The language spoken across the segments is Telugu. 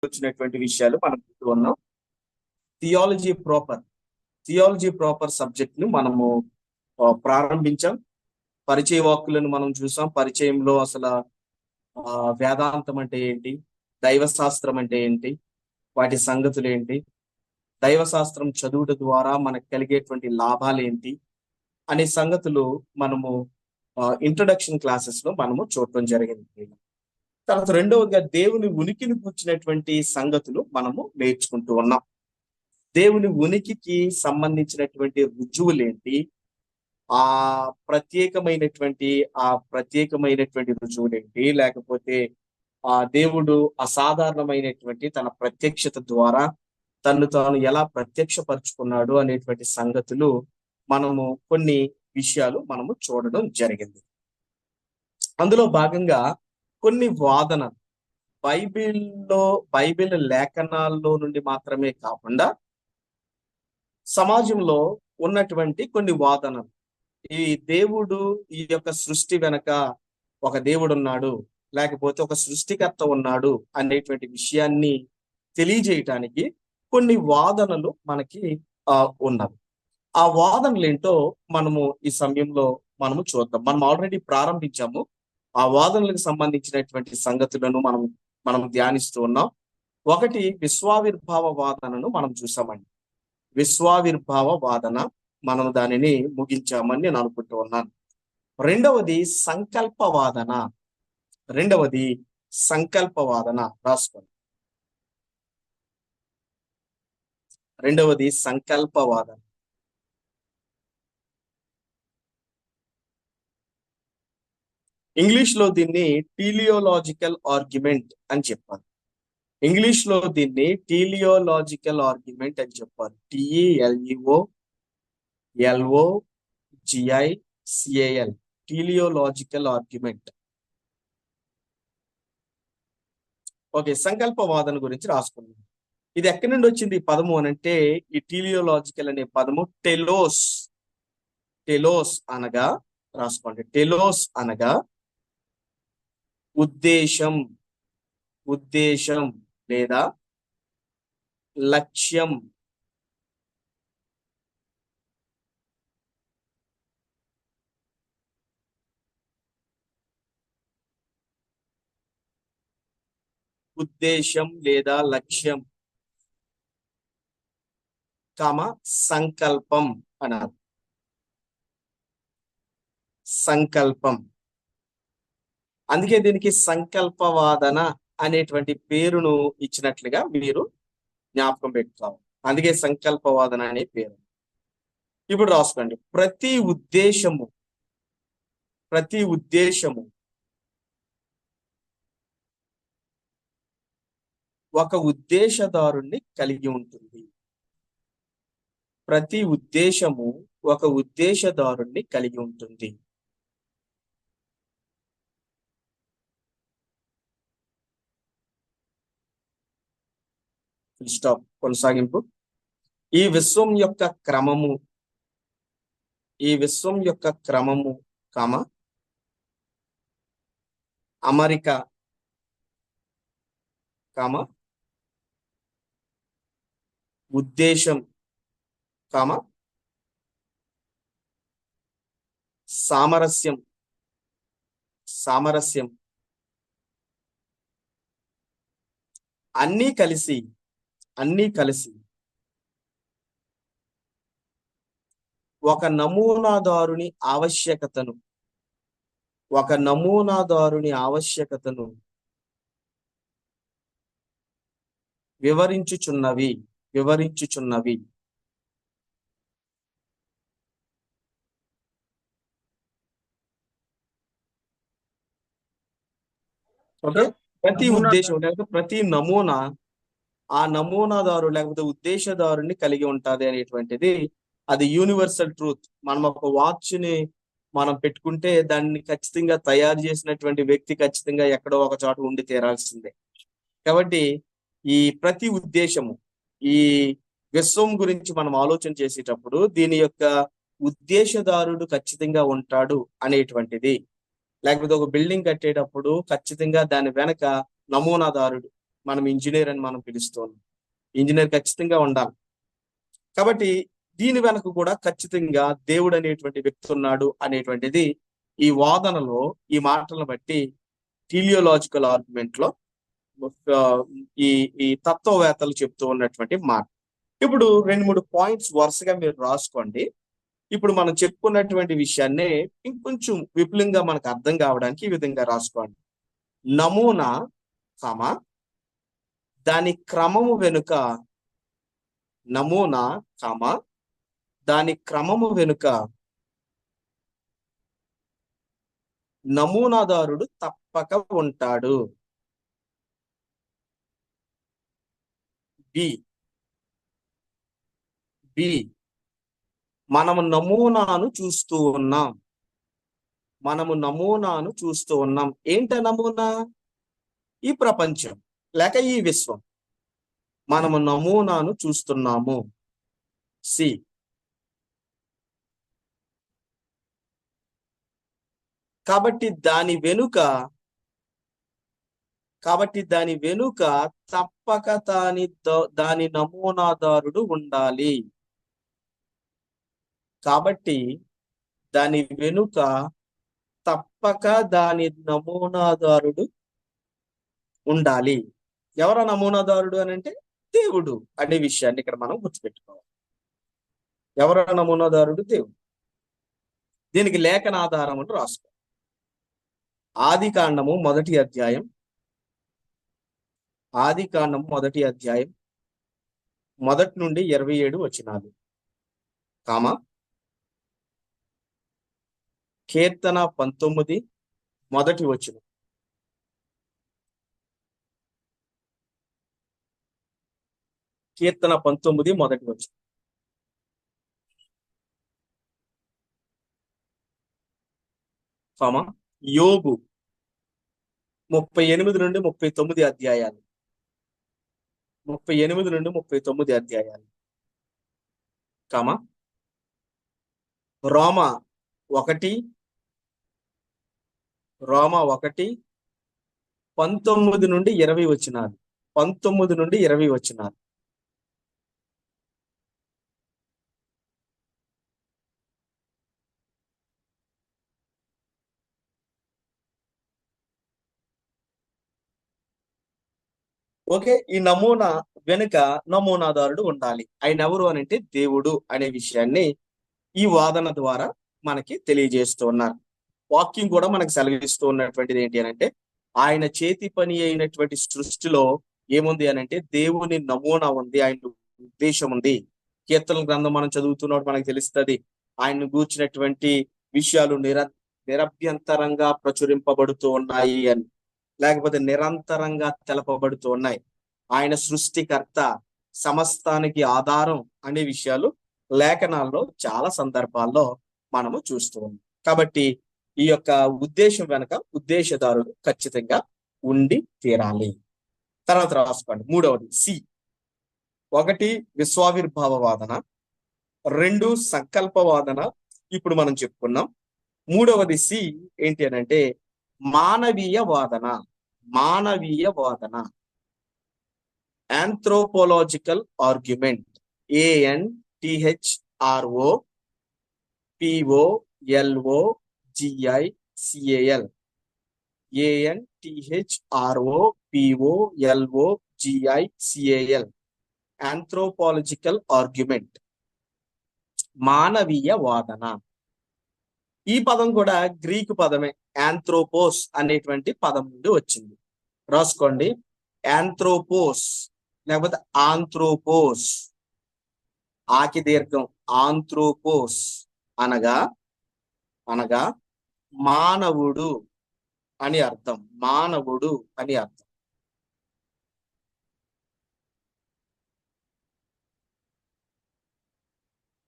వచ్చినటువంటి విషయాలు మనం చూస్తూ ఉన్నాం. థియాలజీ ప్రాపర్ సబ్జెక్ట్ ను మనము ప్రారంభించాం. పరిచయ వాక్కులను మనం చూసాం. పరిచయంలో అసలు వేదాంతం అంటే ఏంటి, దైవ శాస్త్రం అంటే ఏంటి, వాటి సంగతులు ఏంటి, దైవ శాస్త్రం చదువుట ద్వారా మనకు కలిగేటువంటి లాభాలు ఏంటి అనే సంగతులు మనము ఇంట్రొడక్షన్ క్లాసెస్ లో మనము చూడటం జరిగింది. తర్వాత రెండవదిగా దేవుని ఉనికిని కూర్చున్నటువంటి సంగతులు మనము నేర్చుకుంటూ ఉన్నాం. దేవుని ఉనికికి సంబంధించినటువంటి రుజువులేంటి, ఆ ప్రత్యేకమైనటువంటి రుజువులేంటి, లేకపోతే ఆ దేవుడు అసాధారణమైనటువంటి తన ప్రత్యక్షత ద్వారా తను తాను ఎలా ప్రత్యక్షపరుచుకున్నాడు అనేటువంటి సంగతులు మనము కొన్ని విషయాలు మనము చూడడం జరిగింది. అందులో భాగంగా కొన్ని వాదన బైబిల్ లేఖనాల్లో నుండి మాత్రమే కాకుండా సమాజంలో ఉన్నటువంటి కొన్ని వాదనలు, ఈ దేవుడు ఈ యొక్క సృష్టి వెనక ఒక దేవుడు ఉన్నాడు, లేకపోతే ఒక సృష్టికర్త ఉన్నాడు అనేటువంటి విషయాన్ని తెలియజేయటానికి కొన్ని వాదనలు మనకి ఉన్నవి. ఆ వాదనలు ఏంటో మనము ఈ సమయంలో మనము చూద్దాం. మనం ఆల్రెడీ ప్రారంభించాము. ఆ వాదనలకు సంబంధించినటువంటి సంగతులను మనం ధ్యానిస్తూ ఉన్నాం. ఒకటి విశ్వావిర్భావ వాదనను మనం చూసామండి. విశ్వావిర్భావ వాదన మనం దానిని ముగించామని నేను అనుకుంటూ ఉన్నాను. రెండవది సంకల్ప వాదన రాసుకోండి. రెండవది సంకల్ప వాదన. ఇంగ్లీష్ లో దీన్ని టీలియోలాజికల్ ఆర్గ్యుమెంట్ అని చెప్పారు. ఇంగ్లీష్ లో దీన్ని టీలియోలాజికల్ ఆర్గ్యుమెంట్ అని చెప్పారు. TELEOLOGICAL టీలియోలాజికల్ argument. ఓకే, సంకల్ప వాదన గురించి రాసుకున్నాం. ఇది ఎక్కడి నుండి వచ్చింది ఈ పదము అని అంటే, ఈ టీలియోలాజికల్ అనే పదము టెలోస్ అనగా, రాసుకోండి, టెలోస్ అనగా ఉద్దేశం లేదా లక్ష్యం. ఉద్దేశం లేదా లక్ష్యం, సంకల్పం అన్నారు. సంకల్పం, అందుకే దీనికి సంకల్పవాదన అనేటువంటి పేరును ఇచ్చినట్లుగా మీరు జ్ఞాపకం పెట్టుకోవాలి. అందుకే సంకల్పవాదన అనే పేరు. ఇప్పుడు రాసుకోండి, ప్రతి ఉద్దేశము ఒక ఉద్దేశదారుణ్ణి కలిగి ఉంటుంది. ప్రతి ఉద్దేశము ఒక ఉద్దేశదారుణ్ణి కలిగి ఉంటుంది. స్టాప్. కొనసాగింపు. ఈ విశ్వం యొక్క క్రమము అమరిక ఉద్దేశం సామరస్యం అన్నీ కలిసి ఒక నమూనాదారుని ఆవశ్యకతను వివరించుచున్నవి. ఓకే, ప్రతి ఉద్దేశం లేకపోతే ప్రతి నమూనా ఆ నమూనాదారు లేకపోతే ఉద్దేశదారుని కలిగి ఉంటది అనేటువంటిది అది యూనివర్సల్ ట్రూత్. మనం ఒక వాచ్ ని మనం పెట్టుకుంటే దాన్ని ఖచ్చితంగా తయారు చేసినటువంటి వ్యక్తి ఖచ్చితంగా ఎక్కడో ఒక చోట ఉండి తీరాల్సిందే. కాబట్టి ఈ ప్రతి ఉద్దేశము, ఈ విశ్వం గురించి మనం ఆలోచన చేసేటప్పుడు దీని యొక్క ఉద్దేశదారుడు ఖచ్చితంగా ఉంటాడు అనేటువంటిది. లేకపోతే ఒక బిల్డింగ్ కట్టేటప్పుడు ఖచ్చితంగా దాని వెనక నమూనాదారుడు, మనం ఇంజనీర్ అని మనం పిలుస్తున్నాం. ఇంజనీర్ ఖచ్చితంగా ఉండాలి. కాబట్టి దీని వెనక కూడా ఖచ్చితంగా దేవుడు అనేటువంటి వ్యక్తి ఉన్నాడు అనేటువంటిది ఈ వాదనలో, ఈ మాటలను బట్టి టీలియోలాజికల్ ఆర్గ్యుమెంట్ లో ఆ, ఈ ఈ తత్వవేత్తలు చెప్తూ ఉన్నటువంటి మాట. ఇప్పుడు 2-3 పాయింట్స్ వరుసగా మీరు రాసుకోండి. ఇప్పుడు మనం చెప్పుకున్నటువంటి విషయాన్నే ఇంకొంచెం విపులంగా మనకు అర్థం కావడానికి ఈ విధంగా రాసుకోండి. నమూనా, కమ, దాని క్రమము వెనుక, నమూనా, కమ, దాని క్రమము వెనుక నమూనాదారుడు తప్పక ఉంటాడు. బి బి మనము నమూనాను చూస్తూ ఉన్నాం. మనము నమూనాను చూస్తూ ఉన్నాం. ఏంట నమూనా? ఈ ప్రపంచం లేక ఈ విశ్వం. మనము నమూనాను చూస్తున్నాము. సి కాబట్టి దాని వెనుక తప్పక దాని నమూనాదారుడు ఉండాలి. కాబట్టి దాని వెనుక తప్పక దాని నమూనాదారుడు ఉండాలి. ఎవరా నమూనాదారుడు అని అంటే దేవుడు అనే విషయాన్ని ఇక్కడ మనం గుర్తుపెట్టుకోవాలి. ఎవరా నమూనాదారుడు? దేవుడు. దీనికి లేఖన ఆధారం అని రాసుకో. ఆదికాండము మొదటి అధ్యాయం, ఆదికాండము మొదటి అధ్యాయం మొదటి నుండి 27 వచనాలు, కామా కీర్తన 19 మొదటి వచనం, కీర్తన 19 మొదటి వచనం, కామా యోబు 38 నుండి 39 అధ్యాయాలు, 38 నుండి 39 అధ్యాయాలు, కామా రోమా 1 19 నుండి 20 వచనాలు, 19 నుండి 20 వచనాలు. ఓకే, ఈ నమూనా వెనుక నమూనాదారుడు ఉండాలి. ఆయన ఎవరు అని అంటే దేవుడు అనే విషయాన్ని ఈ వాదన ద్వారా మనకి తెలియజేస్తూ ఉన్నారు. వాక్యం కూడా మనకు సెలవిస్తూ ఉన్నటువంటిది ఏంటి అని అంటే ఆయన చేతి పని అయినటువంటి సృష్టిలో ఏముంది అని అంటే దేవుని నమూనా ఉంది, ఆయన ఉద్దేశం ఉంది. కీర్తన గ్రంథం మనం చదువుతున్నప్పుడు మనకు తెలుస్తుంది ఆయన్ని గూర్చినటువంటి విషయాలు నిరభ్యంతరంగా ప్రచురింపబడుతూ ఉన్నాయి అని, లేకపోతే నిరంతరంగా తెలపబడుతూ ఉన్నాయి. ఆయన సృష్టికర్త, సమస్తానికి ఆధారం అనే విషయాలు లేఖనాల్లో చాలా సందర్భాల్లో మనము చూస్తూ ఉన్నాం. కాబట్టి ఈ యొక్క ఉద్దేశం వెనక ఉద్దేశదారుడు ఖచ్చితంగా ఉండి తీరాలి. తర్వాత రాసుకోండి. మూడవది సి. 1 విశ్వావిర్భావ వాదన, 2 సంకల్ప వాదన ఇప్పుడు మనం చెప్పుకున్నాం. మూడవది సి ఏంటి అని అంటే మానవీయ వాదన. మానవీయ వాదన, anthropological argument. ANTHROPOLOGICAL, ANTHROPOLOGICAL, anthropological argument, మానవీయ వాదన. ఈ పదం కూడా గ్రీకు పదమే, ఆంథ్రోపోస్ అనేటువంటి పదం నుండి వచ్చింది. రాసుకోండి, ఆంథ్రోపోస్ లేకపోతే ఆంథ్రోపోస్, ఆకి దీర్ఘం, ఆంథ్రోపోస్ అనగా అనగా మానవుడు అని అర్థం. మానవుడు అని అర్థం.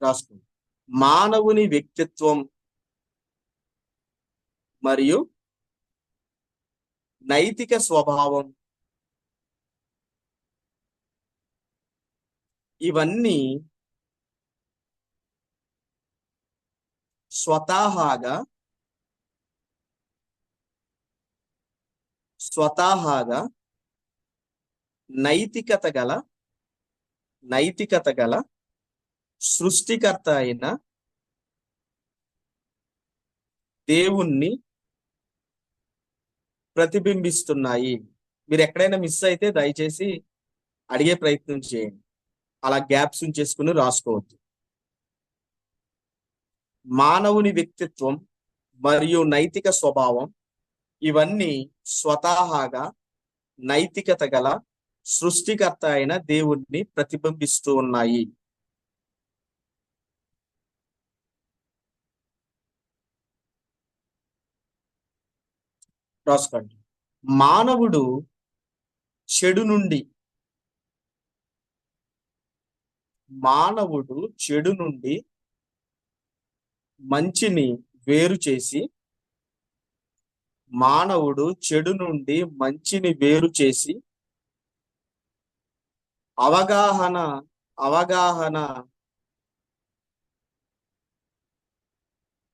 రాసుకోండి. మానవుని వ్యక్తిత్వం మరియు నైతిక స్వభావం ఇవన్నీ స్వతహాగా నైతికత గల నైతికత గల సృష్టికర్త అయిన దేవుణ్ణి ప్రతిబింబిస్తున్నాయి. మీరు ఎక్కడైనా మిస్ అయితే దయచేసి అడిగే ప్రయత్నం చేయండి. అలా గ్యాప్స్ ఉంచేసుకుని రాసుకోవద్దు. మానవుని వ్యక్తిత్వం మరియు నైతిక స్వభావం ఇవన్నీ స్వతహాగా నైతికత గల సృష్టికర్త అయిన దేవుణ్ణి ప్రతిబింబిస్తూ ఉన్నాయి. రాసుకోండి. మానవుడు చెడు నుండి మంచిని వేరు చేసి అవగాహన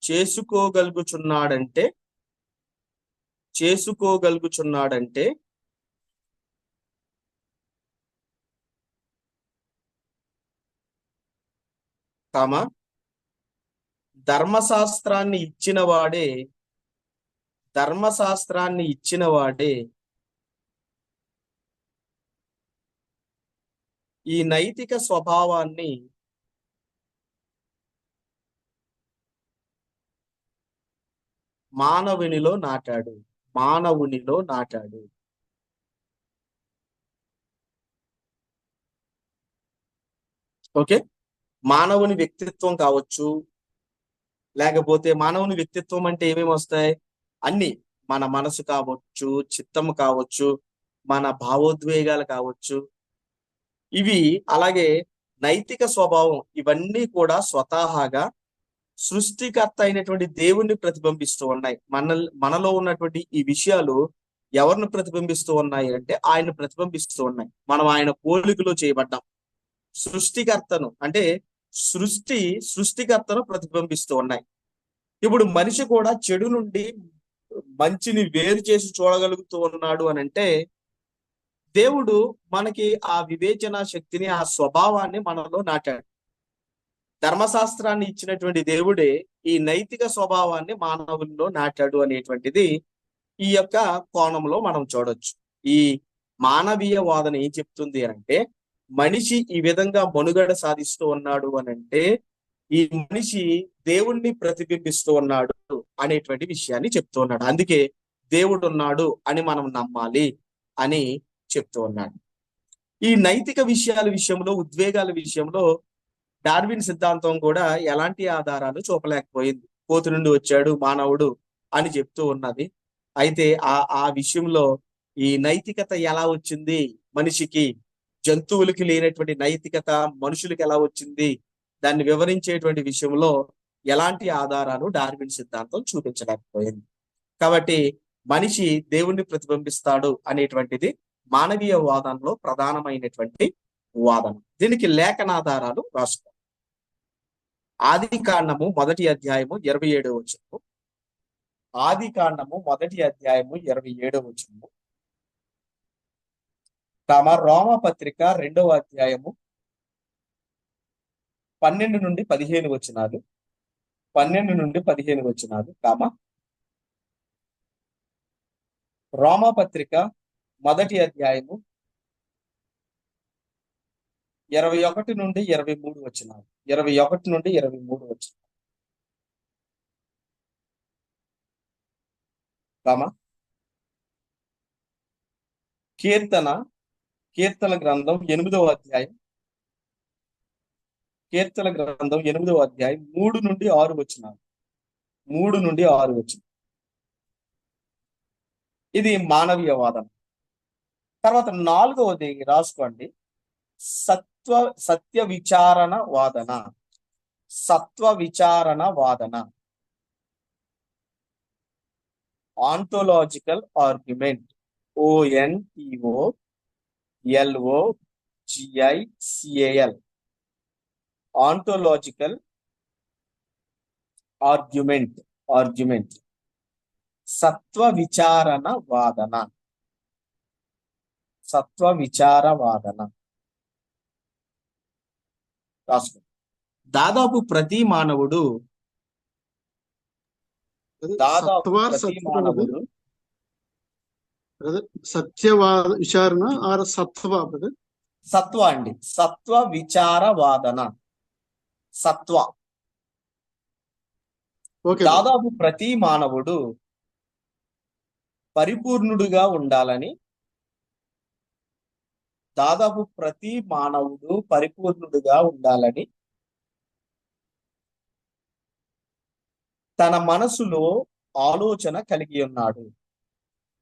చేసుకోగలుగుచున్నాడంటే ధర్మశాస్త్రాన్ని ఇచ్చిన వాడే ఈ నైతిక స్వభావాన్ని మానవునిలో నాటాడు. ఓకే, మానవుని వ్యక్తిత్వం కావచ్చు, లేకపోతే మానవుని వ్యక్తిత్వం అంటే ఏమేమి వస్తాయి? అన్ని, మన మనసు కావచ్చు, చిత్తము కావచ్చు, మన భావోద్వేగాలు కావచ్చు, ఇవి అలాగే నైతిక స్వభావం, ఇవన్నీ కూడా స్వతహాగా సృష్టికర్త అయినటువంటి దేవుణ్ణి ప్రతిబింబిస్తూ ఉన్నాయి. మనలో ఉన్నటువంటి ఈ విషయాలు ఎవరిని ప్రతిబింబిస్తూ ఉన్నాయి అంటే ఆయన ప్రతిబింబిస్తూ ఉన్నాయి. మనం ఆయన పోలికలో చేయబడ్డాం. సృష్టికర్తను అంటే సృష్టికర్తను ప్రతిబింబిస్తూ ఉన్నాయి. ఇప్పుడు మనిషి కూడా చెడు నుండి మంచిని వేరు చేసి చూడగలుగుతూ ఉన్నాడు అని అంటే దేవుడు మనకి ఆ వివేచన శక్తిని, ఆ స్వభావాన్ని మనలో నాటాడు. ధర్మశాస్త్రాన్ని ఇచ్చినటువంటి దేవుడే ఈ నైతిక స్వభావాన్ని మానవుల్లో నాటాడు అనేటువంటిది ఈ యొక్క కోణంలో మనం చూడొచ్చు. ఈ మానవీయ వాదన ఏం చెప్తుంది అంటే మనిషి ఈ విధంగా మనుగడ సాధిస్తూ ఉన్నాడు అని అంటే ఈ మనిషి దేవుణ్ణి ప్రతిబింబిస్తూ ఉన్నాడు అనేటువంటి విషయాన్ని చెప్తూ ఉన్నాడు. అందుకే దేవుడు ఉన్నాడు అని మనం నమ్మాలి అని చెప్తూ ఉన్నాడు. ఈ నైతిక విషయంలో, ఉద్వేగాల విషయంలో డార్విన్ సిద్ధాంతం కూడా ఎలాంటి ఆధారాలు చూపలేకపోయింది. కోతి నుండి వచ్చాడు మానవుడు అని చెప్తూ ఉన్నది. అయితే ఆ విషయంలో ఈ నైతికత ఎలా వచ్చింది మనిషికి, జంతువులకి లేనటువంటి నైతికత మనుషులకి ఎలా వచ్చింది, దాన్ని వివరించేటువంటి విషయంలో ఎలాంటి ఆధారాలు డార్విన్ సిద్ధాంతం చూపించలేకపోయింది. కాబట్టి మనిషి దేవుణ్ణి ప్రతిబింబిస్తాడు అనేటువంటిది మానవీయ వాదనలో ప్రధానమైనటువంటి వాదన. దీనికి లేఖనాధారాలు రాసుకో. ఆది కాండము 1వ అధ్యాయము 27వ వచనము. ఆది కాండము 1వ అధ్యాయము 27వ వచనము. రోమా పత్రిక 2వ అధ్యాయము 12 నుండి 15 వచనాలు. 12 నుండి 15 వచనాలు. రోమా పత్రిక 1వ అధ్యాయము 21 నుండి 23 వచనాలు. 21 నుండి 23 వచనాలు. కీర్తన గ్రంథం 8వ అధ్యాయం. కీర్తన గ్రంథం 8వ అధ్యాయం 3 నుండి 6 వచనాలు. 3 నుండి 6 వచనాలు. ఇది మానవీయ వాదన. తర్వాత 4వది రాసుకోండి, సత్య విచారణ వాదన. ఆంటోలాజికల్ ఆర్గ్యుమెంట్. ONTOLOGICAL. ఆంటోలాజికల్ ఆర్గ్యుమెంట్. సత్వ విచారణ వాదన. సత్వ విచార వాదన. రాసుకో. దాదాపు ప్రతి మానవుడు దాదాపు సత్వార్ ప్రతి సత్వ మానవుడు బ్రదర్, సత్యవాద విచారణ ఆర్ సత్వ బ్రదర్? సత్వ అండి, సత్వ విచార వాదన. సత్వ. ఓకే. దాదాపు ప్రతి మానవుడు పరిపూర్ణుడుగా ఉండాలని, దాదాపు ప్రతి మానవుడు పరిపూర్ణుడుగా ఉండాలని తన మనసులో ఆలోచన కలిగి ఉన్నాడు.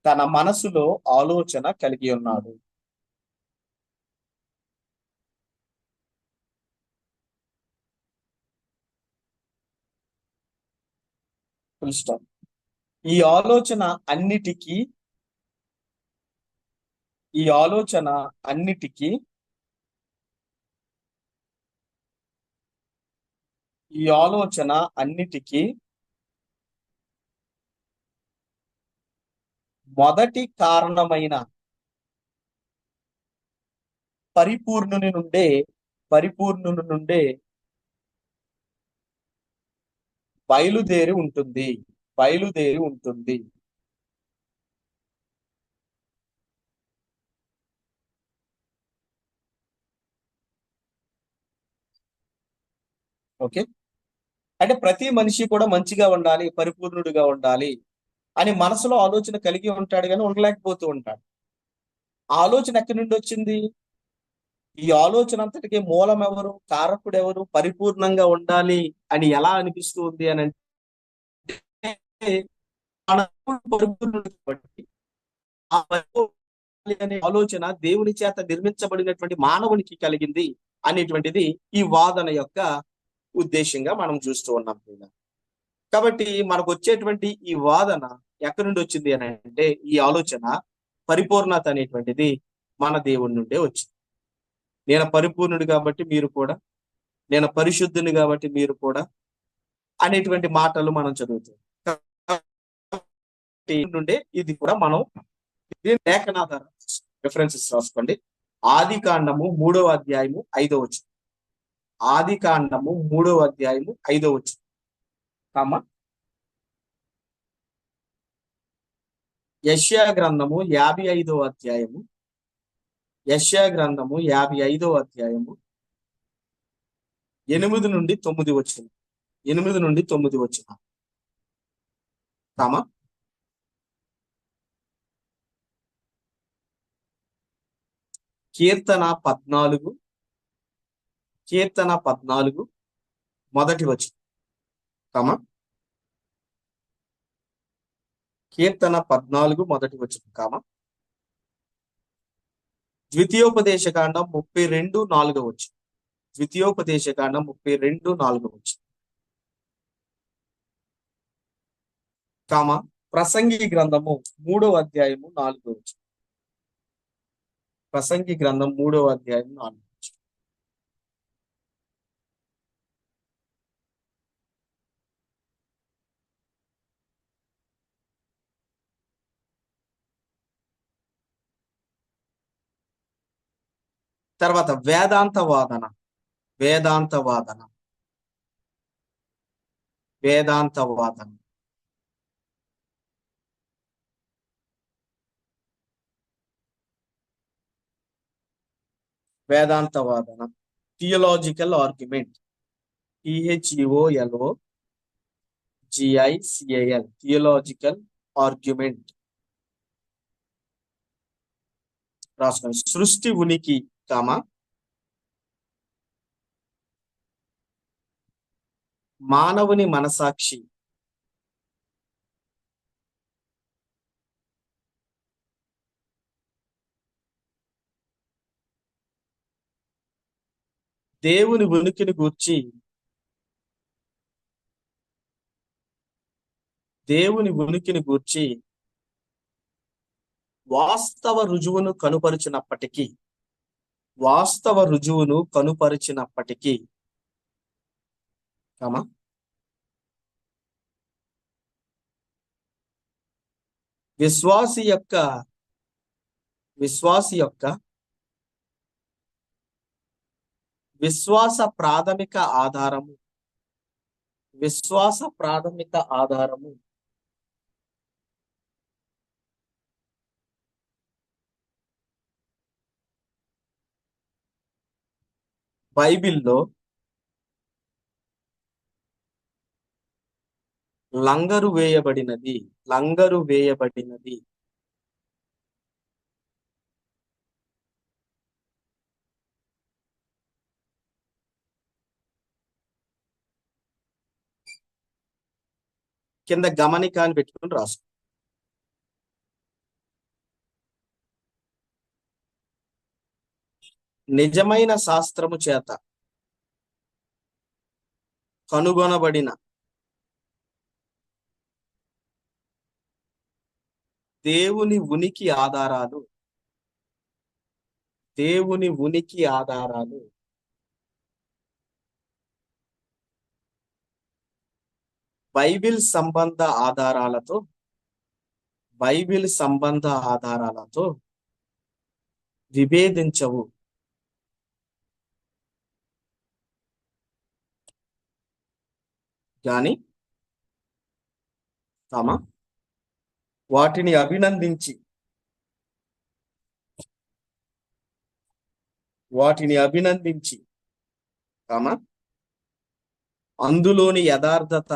తన మనసులో ఆలోచన కలిగి ఉన్నాడు. Full stop. ఈ ఆలోచన అన్నిటికీ ఈ ఆలోచన అన్నిటికీ ఈ ఆలోచన అన్నిటికీ మొదటి కారణమైన పరిపూర్ణుని నుండే బయలుదేరి ఉంటుంది. బయలుదేరి ఉంటుంది. ఓకే. అంటే ప్రతి మనిషి కూడా మంచిగా ఉండాలి, పరిపూర్ణుడిగా ఉండాలి అని మనసులో ఆలోచన కలిగి ఉంటాడు, కానీ ఉండలేకపోతూ ఉంటాడు. ఆ ఆలోచన ఎక్కడి నుండి వచ్చింది? ఈ ఆలోచన అంతటికి మూలం ఎవరు, కారకుడు ఎవరు? పరిపూర్ణంగా ఉండాలి అని ఎలా అనిపిస్తూ ఉంది అని అంటే, పరిపూర్ణుడు కాబట్టి ఆ పరిపూర్ణ అనే ఆలోచన దేవుని చేత నిర్మించబడినటువంటి మానవునికి కలిగింది అనేటువంటిది ఈ వాదన యొక్క ఉద్దేశంగా మనం చూస్తూ ఉన్నాం. కాబట్టి మనకు వచ్చేటువంటి ఈ వాదన ఎక్కడి నుండి వచ్చింది అని అంటే, ఈ ఆలోచన పరిపూర్ణత అనేటువంటిది మన దేవుడి నుండే వచ్చింది. నేను పరిపూర్ణుడు కాబట్టి మీరు కూడా, నేను పరిశుద్ధుని కాబట్టి మీరు కూడా అనేటువంటి మాటలు మనం చదువుతాం. నుండే ఇది కూడా మనం లేఖనాధార రిఫరెన్సెస్ రాసుకోండి. ఆది కాండము 3వ అధ్యాయము 5వ వచనం. ఆది కాండము 3వ అధ్యాయము 5వ వచనం. కామా యెషయా గ్రంథము 55వ అధ్యాయము. యెషయా గ్రంథము 55వ అధ్యాయము 8 నుండి 9 వచనం. 8 నుండి 9 వచనం. కామా కీర్తన 14 మొదటి వచనం. కామా కీర్తన 14 మొదటి వచనం. కామా ద్వితీయోపదేశకాండం 32 4వ వచనం. ద్వితీయోపదేశకాండం 32 4వ వచనం. కామా ప్రసంగి గ్రంథము 3వ అధ్యాయము 4వ వచనం. ప్రసంగి గ్రంథం 3వ అధ్యాయం 4వ వచనం. తర్వాత వేదాంత వాదన. వేదాంత వాదన. వేదాంత వాదన. వేదాంత వాదన. Theological argument. THEOLOGICAL. Theological argument. రాసుకోండి. సృష్టి ఉనికి, కామా మానవుని మనసాక్షి. దేవుని ఉనికిని గూర్చి వాస్తవ రుజువును కనుపరిచినప్పటికీ కామా విశ్వాసి యొక్క విశ్వాసి యొక్క విశ్వాస ప్రాథమిక ఆధారము విశ్వాస ప్రాథమిక ఆధారము బైబిల్లో లంగరు వేయబడినది కింద గమనిక అని పెట్టుకుని రాసు. నిజమైన శాస్త్రము చేత కనుగొనబడిన దేవుని ఉనికి ఆధారాలు బైబిల్ సంబంధ ఆధారాలతో విభేదించవు గాని వాటిని అభినందించి అందులోని యథార్థత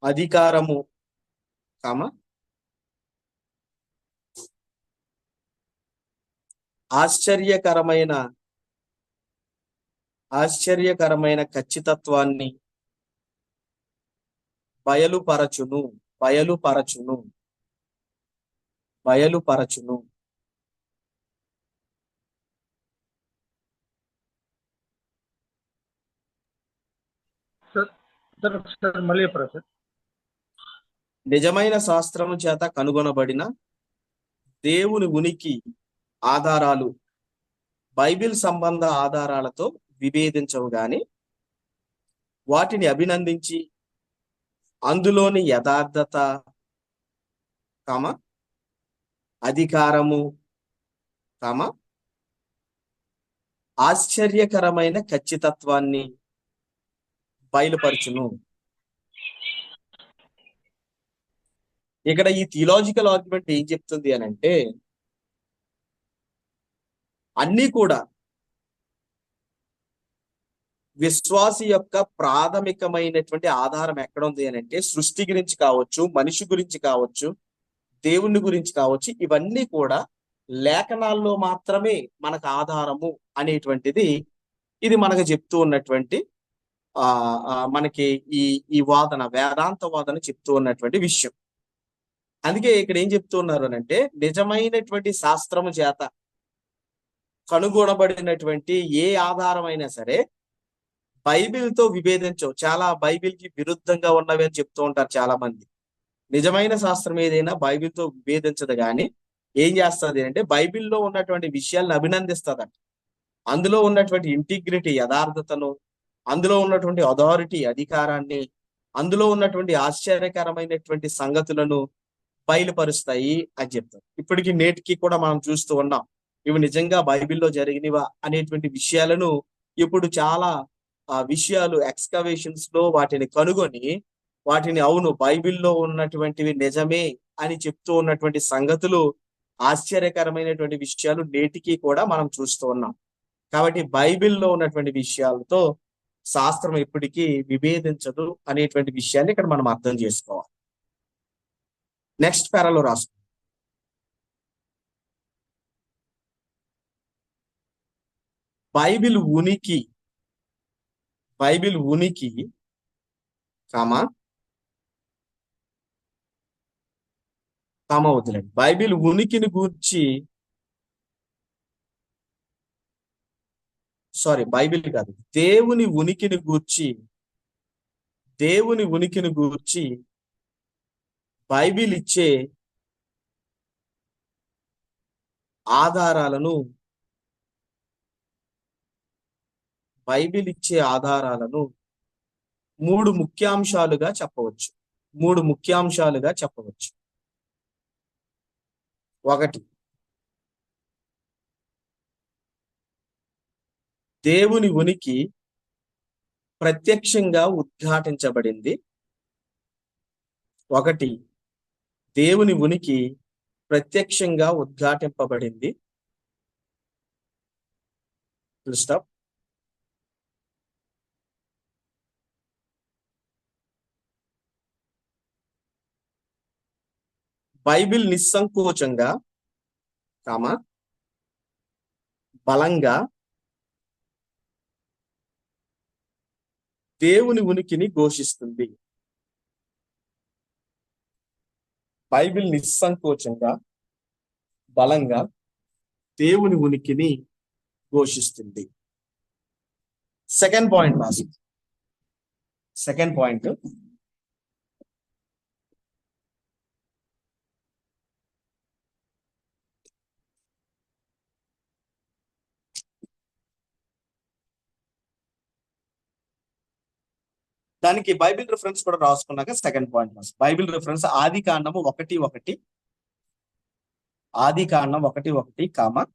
అధికారము ఆశ్చర్యకరమైన ఖచ్చితత్వాన్ని బయలుపరచును మళ్ళీ చెప్పరా సార్? నిజమైన శాస్త్రము చేత కనుగొనబడిన దేవుని ఉనికి ఆధారాలు బైబిల్ సంబంధ ఆధారాలతో విభేదించవు గాని వాటిని అభినందించి అందులోని యథార్థత అధికారము ఆశ్చర్యకరమైన ఖచ్చితత్వాన్ని బయలుపరచును. ఇక్కడ ఈ థియలాజికల్ ఆర్గ్యుమెంట్ ఏం చెప్తుంది అని అంటే, అన్నీ కూడా విశ్వాసి యొక్క ప్రాథమికమైనటువంటి ఆధారం ఎక్కడ ఉంది అని అంటే, సృష్టి గురించి కావచ్చు, మనిషి గురించి కావచ్చు, దేవుని గురించి కావచ్చు, ఇవన్నీ కూడా లేఖనాల్లో మాత్రమే మనకు ఆధారము అనేటువంటిది ఇది మనకు చెప్తూ ఉన్నటువంటి మనకి ఈ వాదన, వేదాంత వాదన చెప్తూ ఉన్నటువంటి విషయం. అందుకే ఇక్కడ ఏం చెప్తూ ఉన్నారు అని అంటే, నిజమైనటువంటి శాస్త్రము చేత కనుగొనబడినటువంటి ఏ ఆధారమైనా సరే బైబిల్తో విభేదించవు. చాలా బైబిల్కి విరుద్ధంగా ఉన్నవి అని చెప్తూ ఉంటారు చాలా మంది. నిజమైన శాస్త్రం ఏదైనా బైబిల్తో విభేదించదు కానీ ఏం చేస్తుంది అంటే, బైబిల్లో ఉన్నటువంటి విషయాలను అభినందిస్తుందంట. అందులో ఉన్నటువంటి ఇంటిగ్రిటీ, యథార్థతను, అందులో ఉన్నటువంటి అథారిటీ, అధికారాన్ని, అందులో ఉన్నటువంటి ఆశ్చర్యకరమైనటువంటి సంగతులను బయలుపరుస్తాయి అని చెప్తారు. ఇప్పటికి నేటికి కూడా మనం చూస్తూ ఉన్నాం, ఇవి నిజంగా బైబిల్లో జరిగినవా అనేటువంటి విషయాలను ఇప్పుడు చాలా విషయాలు ఎక్స్కవేషన్స్ లో వాటిని కనుగొని వాటిని అవును బైబిల్లో ఉన్నటువంటివి నిజమే అని చెప్తూ ఉన్నటువంటి సంగతులు, ఆశ్చర్యకరమైనటువంటి విషయాలు నేటికి కూడా మనం చూస్తూ ఉన్నాం. కాబట్టి బైబిల్లో ఉన్నటువంటి విషయాలతో శాస్త్రం ఎప్పటికీ విభేదించదు అనేటువంటి విషయాన్ని ఇక్కడ మనం అర్థం చేసుకోవాలి. నెక్స్ట్ పారాలో రాసు. బైబిల్ ఉనికి వదిలేండి. బైబిల్ ఉనికిని గూర్చి, బైబిల్ కాదు, దేవుని ఉనికిని గూర్చి బైబిల్ ఇచ్చే ఆధారాలను మూడు ముఖ్యాంశాలుగా చెప్పవచ్చు. ఒకటి, దేవుని ఉనికి ప్రత్యక్షంగా ఉద్ఘాటించబడింది. ఒకటి, దేవుని ఉనికి ప్రత్యక్షంగా ఉద్ఘాటింపబడింది. Full stop. బైబిల్ నిస్సంకోచంగా, బలంగా దేవుని ఉనికిని ఘోషిస్తుంది. బైబిల్ నిస్సంకోచంగా, బలంగా దేవుని ఉనికిని ఘోషిస్తుంది. సెకండ్ పాయింట్ రాసి, సెకండ్ పాయింట్, దానికి బైబిల్ రిఫరెన్స్ కూడా రాసుకున్నాక సెకండ్ పాయింట్ రాసు. బైబిల్ రిఫరెన్స్ ఆది కాండము 1:1, ఆది కాండం 1:1,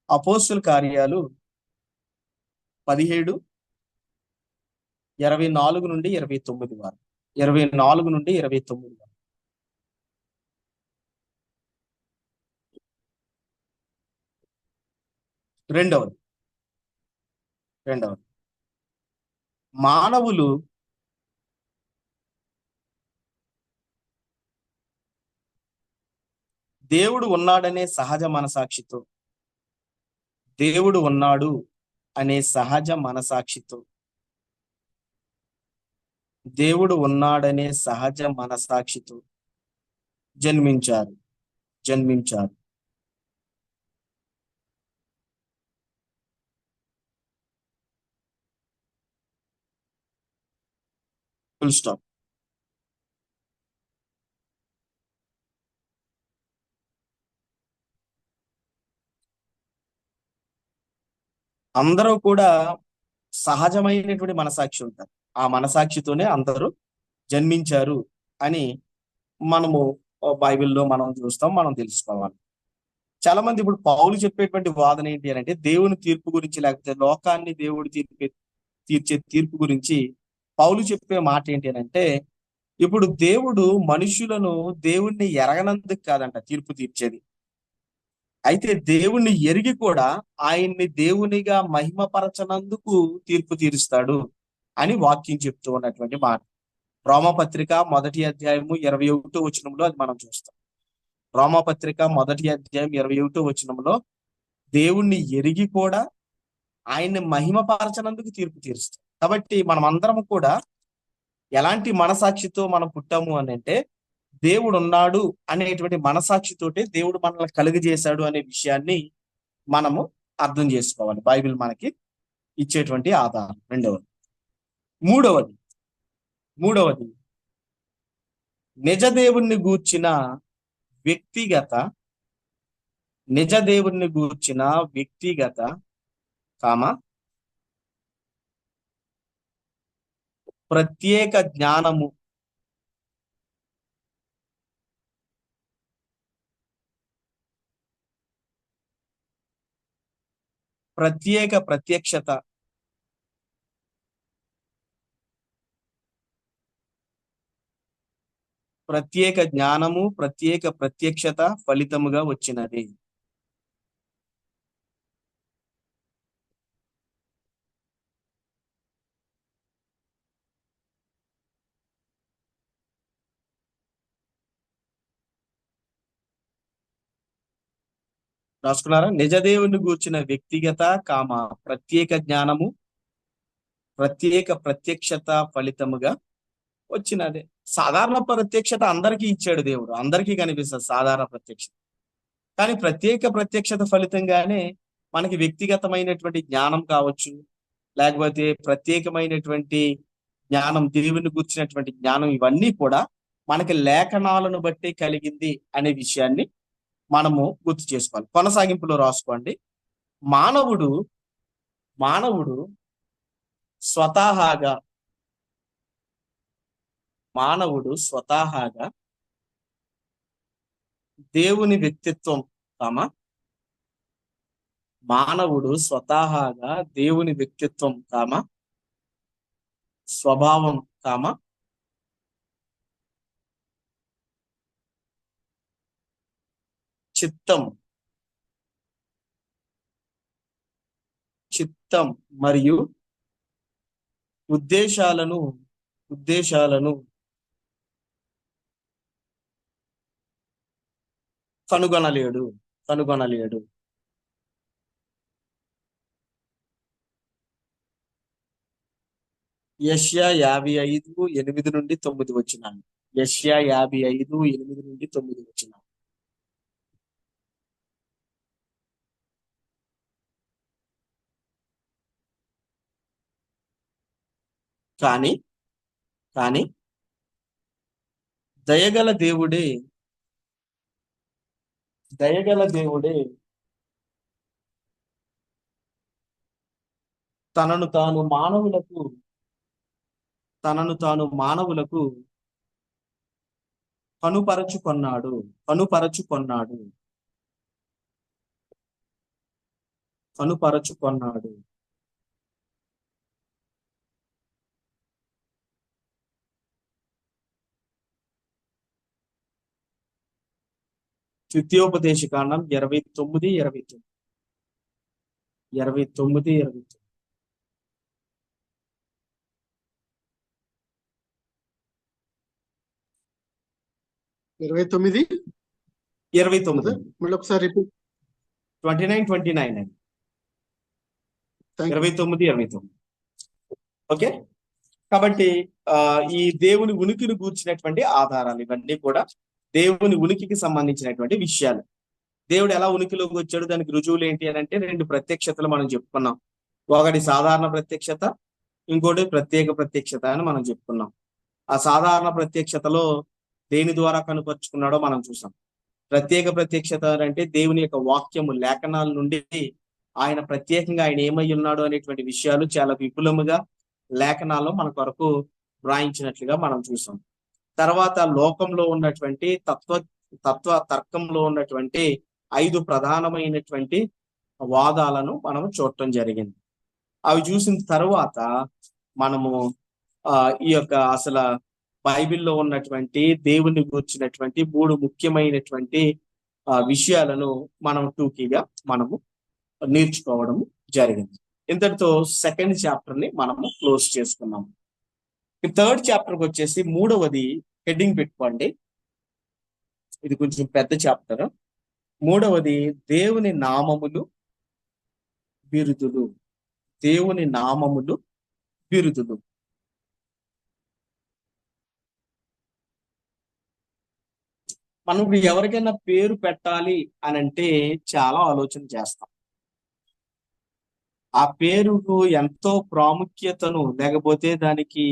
అపోస్తుల కార్యాలు 17:24 నుండి 29 వరకు, 24 నుండి 29 వరకు. రెండవది, మానవులు దేవుడు ఉన్నాడనే సహజ మనసాక్షితో, దేవుడు ఉన్నాడు అనే సహజ మనసాక్షితో, దేవుడు ఉన్నాడనే సహజ మనసాక్షితో జన్మించారు. Full stop. అందరూ కూడా సహజమైనటువంటి మనసాక్షి ఉంటారు. ఆ మనసాక్షితోనే అందరూ జన్మించారు అని మనము బైబిల్లో మనం చూస్తాం, మనం తెలుసుకోవాలి. చాలా మంది ఇప్పుడు పౌలు చెప్పేటువంటి వాదన ఏంటి అని అంటే, దేవుని తీర్పు గురించి, లేకపోతే లోకాన్ని దేవుడు తీర్చే తీర్పు గురించి పౌలు చెప్పే మాట ఏంటి అని అంటే, ఇప్పుడు దేవుడు మనుషులను దేవుణ్ణి ఎరగనందుకు కాదంట తీర్పు తీర్చేది. అయితే దేవుణ్ణి ఎరిగి కూడా ఆయన్ని దేవునిగా మహిమపరచనందుకు తీర్పు తీరుస్తాడు అని వాక్యం చెప్తూ ఉన్నటువంటి మాట. రోమపత్రిక 1:21 అది మనం చూస్తాం. రోమపత్రిక 1:21 దేవుణ్ణి ఎరిగి కూడా ఆయన్ని మహిమపరచనందుకు తీర్పు తీరుస్తాం. కాబట్టి మనం అందరం కూడా ఎలాంటి మనసాక్షితో మనం పుట్టాము అని అంటే, దేవుడు ఉన్నాడు అనేటువంటి మనసాక్షితోటే దేవుడు మనల్ని కలుగజేశాడు అనే విషయాన్ని మనము అర్థం చేసుకోవాలి. బైబిల్ మనకి ఇచ్చేటువంటి ఆధారం. రెండవది, మూడవది నిజ దేవుణ్ణి గూర్చిన వ్యక్తిగత ప్రత్యేక జ్ఞానము, ప్రత్యక్షత, ప్రత్యేక జ్ఞానము, ప్రత్యక్షత ఫలితముగా వచ్చినది. రాసుకున్నారా? నిజదేవుని గూర్చిన వ్యక్తిగత ప్రత్యేక జ్ఞానము, ప్రత్యక్షత ఫలితముగా వచ్చినదే. సాధారణ ప్రత్యక్షత అందరికీ ఇచ్చాడు దేవుడు, అందరికీ కనిపిస్తుంది సాధారణ ప్రత్యక్షత. కానీ ప్రత్యక్షత ఫలితంగానే మనకి వ్యక్తిగతమైనటువంటి జ్ఞానం కావచ్చు, లేకపోతే ప్రత్యేకమైనటువంటి జ్ఞానం, దేవుని గుర్చినటువంటి జ్ఞానం, ఇవన్నీ కూడా మనకి లేఖనాలను బట్టి కలిగింది అనే విషయాన్ని మనము గుర్తు చేసుకోవాలి. కొనసాగింపులో రాసుకోండి. మానవుడు స్వతహాగా దేవుని వ్యక్తిత్వం, మానవుడు స్వతహాగా దేవుని వ్యక్తిత్వం, స్వభావం, చిత్తం మరియు ఉద్దేశాలను కనుగొనలేడు. యెషయా 55:8-9 వచనాలు. యెషయా 55:8-9 వచనాలు. కానీ దయగల దేవుడే తనను తాను మానవులకు కనుపరచుకొన్నాడు. ద్వితీయోపదేశకాండం 29:29. 29:29. 29. 29. మళ్ళీ ఒకసారి రిపీట్. 29:29 అండి. 29:29. ఓకే. కాబట్టి ఈ దేవుని ఉనికిని గూర్చినటువంటి ఆధారాలు ఇవన్నీ కూడా దేవుని ఉనికికి సంబంధించినటువంటి విషయాలు. దేవుడు ఎలా ఉనికిలోకి వచ్చాడు, దానికి రుజువులు ఏంటి అని అంటే 2 ప్రత్యక్షతలు మనం చెప్పుకున్నాం. ఒకటి సాధారణ ప్రత్యక్షత, ఇంకోటి ప్రత్యేక ప్రత్యక్షత అని మనం చెప్పుకున్నాం. ఆ సాధారణ ప్రత్యక్షతలో దేని ద్వారా కనుపరుచుకున్నాడో మనం చూసాం. ప్రత్యేక ప్రత్యక్షత అంటే దేవుని యొక్క వాక్యము, లేఖనాల నుండి ఆయన ప్రత్యేకంగా ఆయన ఏమై ఉన్నాడు అనేటువంటి విషయాలు చాలా విపులముగా లేఖనాల్లో మన కొరకు వ్రాయించినట్లుగా మనం చూసాం. తర్వాత లోకంలో ఉన్నటువంటి తర్కంలో ఉన్నటువంటి 5 ప్రధానమైనటువంటి వాదాలను మనం చూడటం జరిగింది. అవి చూసిన తర్వాత మనము ఈ యొక్క అసలు బైబిల్లో ఉన్నటువంటి దేవుని గురించినటువంటి 3 ముఖ్యమైనటువంటి విషయాలను మనం టూకీగా మనము నేర్చుకోవడం జరిగింది. ఇంతటితో 2nd చాప్టర్ ని మనము క్లోజ్ చేసుకున్నాము. 3rd చాప్టర్కి వచ్చేసి 3వది హెడ్డింగ్ పెట్టుకోండి. ఇది కొంచెం పెద్ద చాప్టర్. 3వది దేవుని నామములు బిరుదులు. దేవుని నామములు బిరుదులు. మనం ఎవరికైనా పేరు పెట్టాలి అని అంటే చాలా ఆలోచన చేస్తాం. ఆ పేరుకు ఎంతో ప్రాముఖ్యతను, లేకపోతే దానికి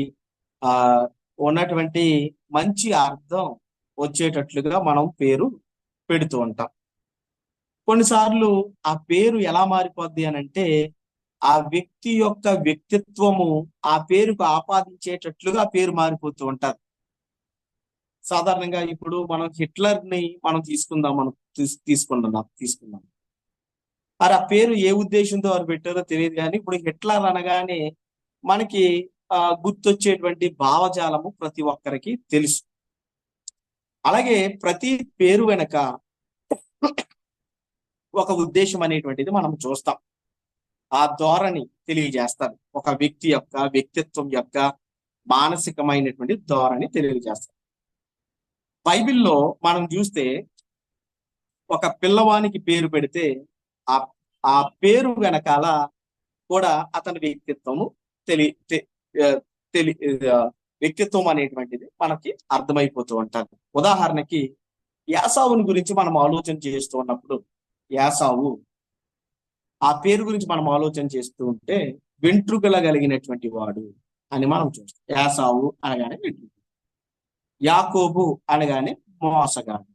ఉన్నటువంటి మంచి అర్థం వచ్చేటట్లుగా మనం పేరు పెడుతూ ఉంటాం. కొన్నిసార్లు ఆ పేరు ఎలా మారిపోద్ది అని అంటే ఆ వ్యక్తి యొక్క వ్యక్తిత్వము ఆ పేరుకు ఆపాదించేటట్లుగా పేరు మారిపోతూ ఉంటారు. సాధారణంగా ఇప్పుడు మనం హిట్లర్ ని మనం తీసుకుందాం. మరి ఆ పేరు ఏ ఉద్దేశంతో వారు పెట్టారో తెలియదు, కానీ ఇప్పుడు హిట్లర్ అనగానే మనకి గుర్తొచ్చేటువంటి భావజాలము ప్రతి ఒక్కరికి తెలుసు. అలాగే ప్రతి పేరు వెనక ఒక ఉద్దేశం అనేటువంటిది మనం చూస్తాం. ఆ ధోరణి తెలియజేస్తారు. ఒక వ్యక్తి యొక్క వ్యక్తిత్వం యొక్క మానసికమైనటువంటి ధోరణి తెలియజేస్తారు. బైబిల్లో మనం చూస్తే ఒక పిల్లవానికి పేరు పెడితే ఆ పేరు వెనకాల కూడా అతని వ్యక్తిత్వము వ్యక్తిత్వం అనేటువంటిది మనకి అర్థమైపోతూ ఉంటుంది. ఉదాహరణకి యాసావుని గురించి మనం ఆలోచన చేస్తూ ఉన్నప్పుడు, యాసావు ఆ పేరు గురించి మనం ఆలోచన చేస్తూ ఉంటే వెంట్రుకల కలిగినటువంటి వాడు అని మనం చూస్తాం. యాసావు అనగానే వెంట్రుక, యాకోబు అనగానే మోసగాడు,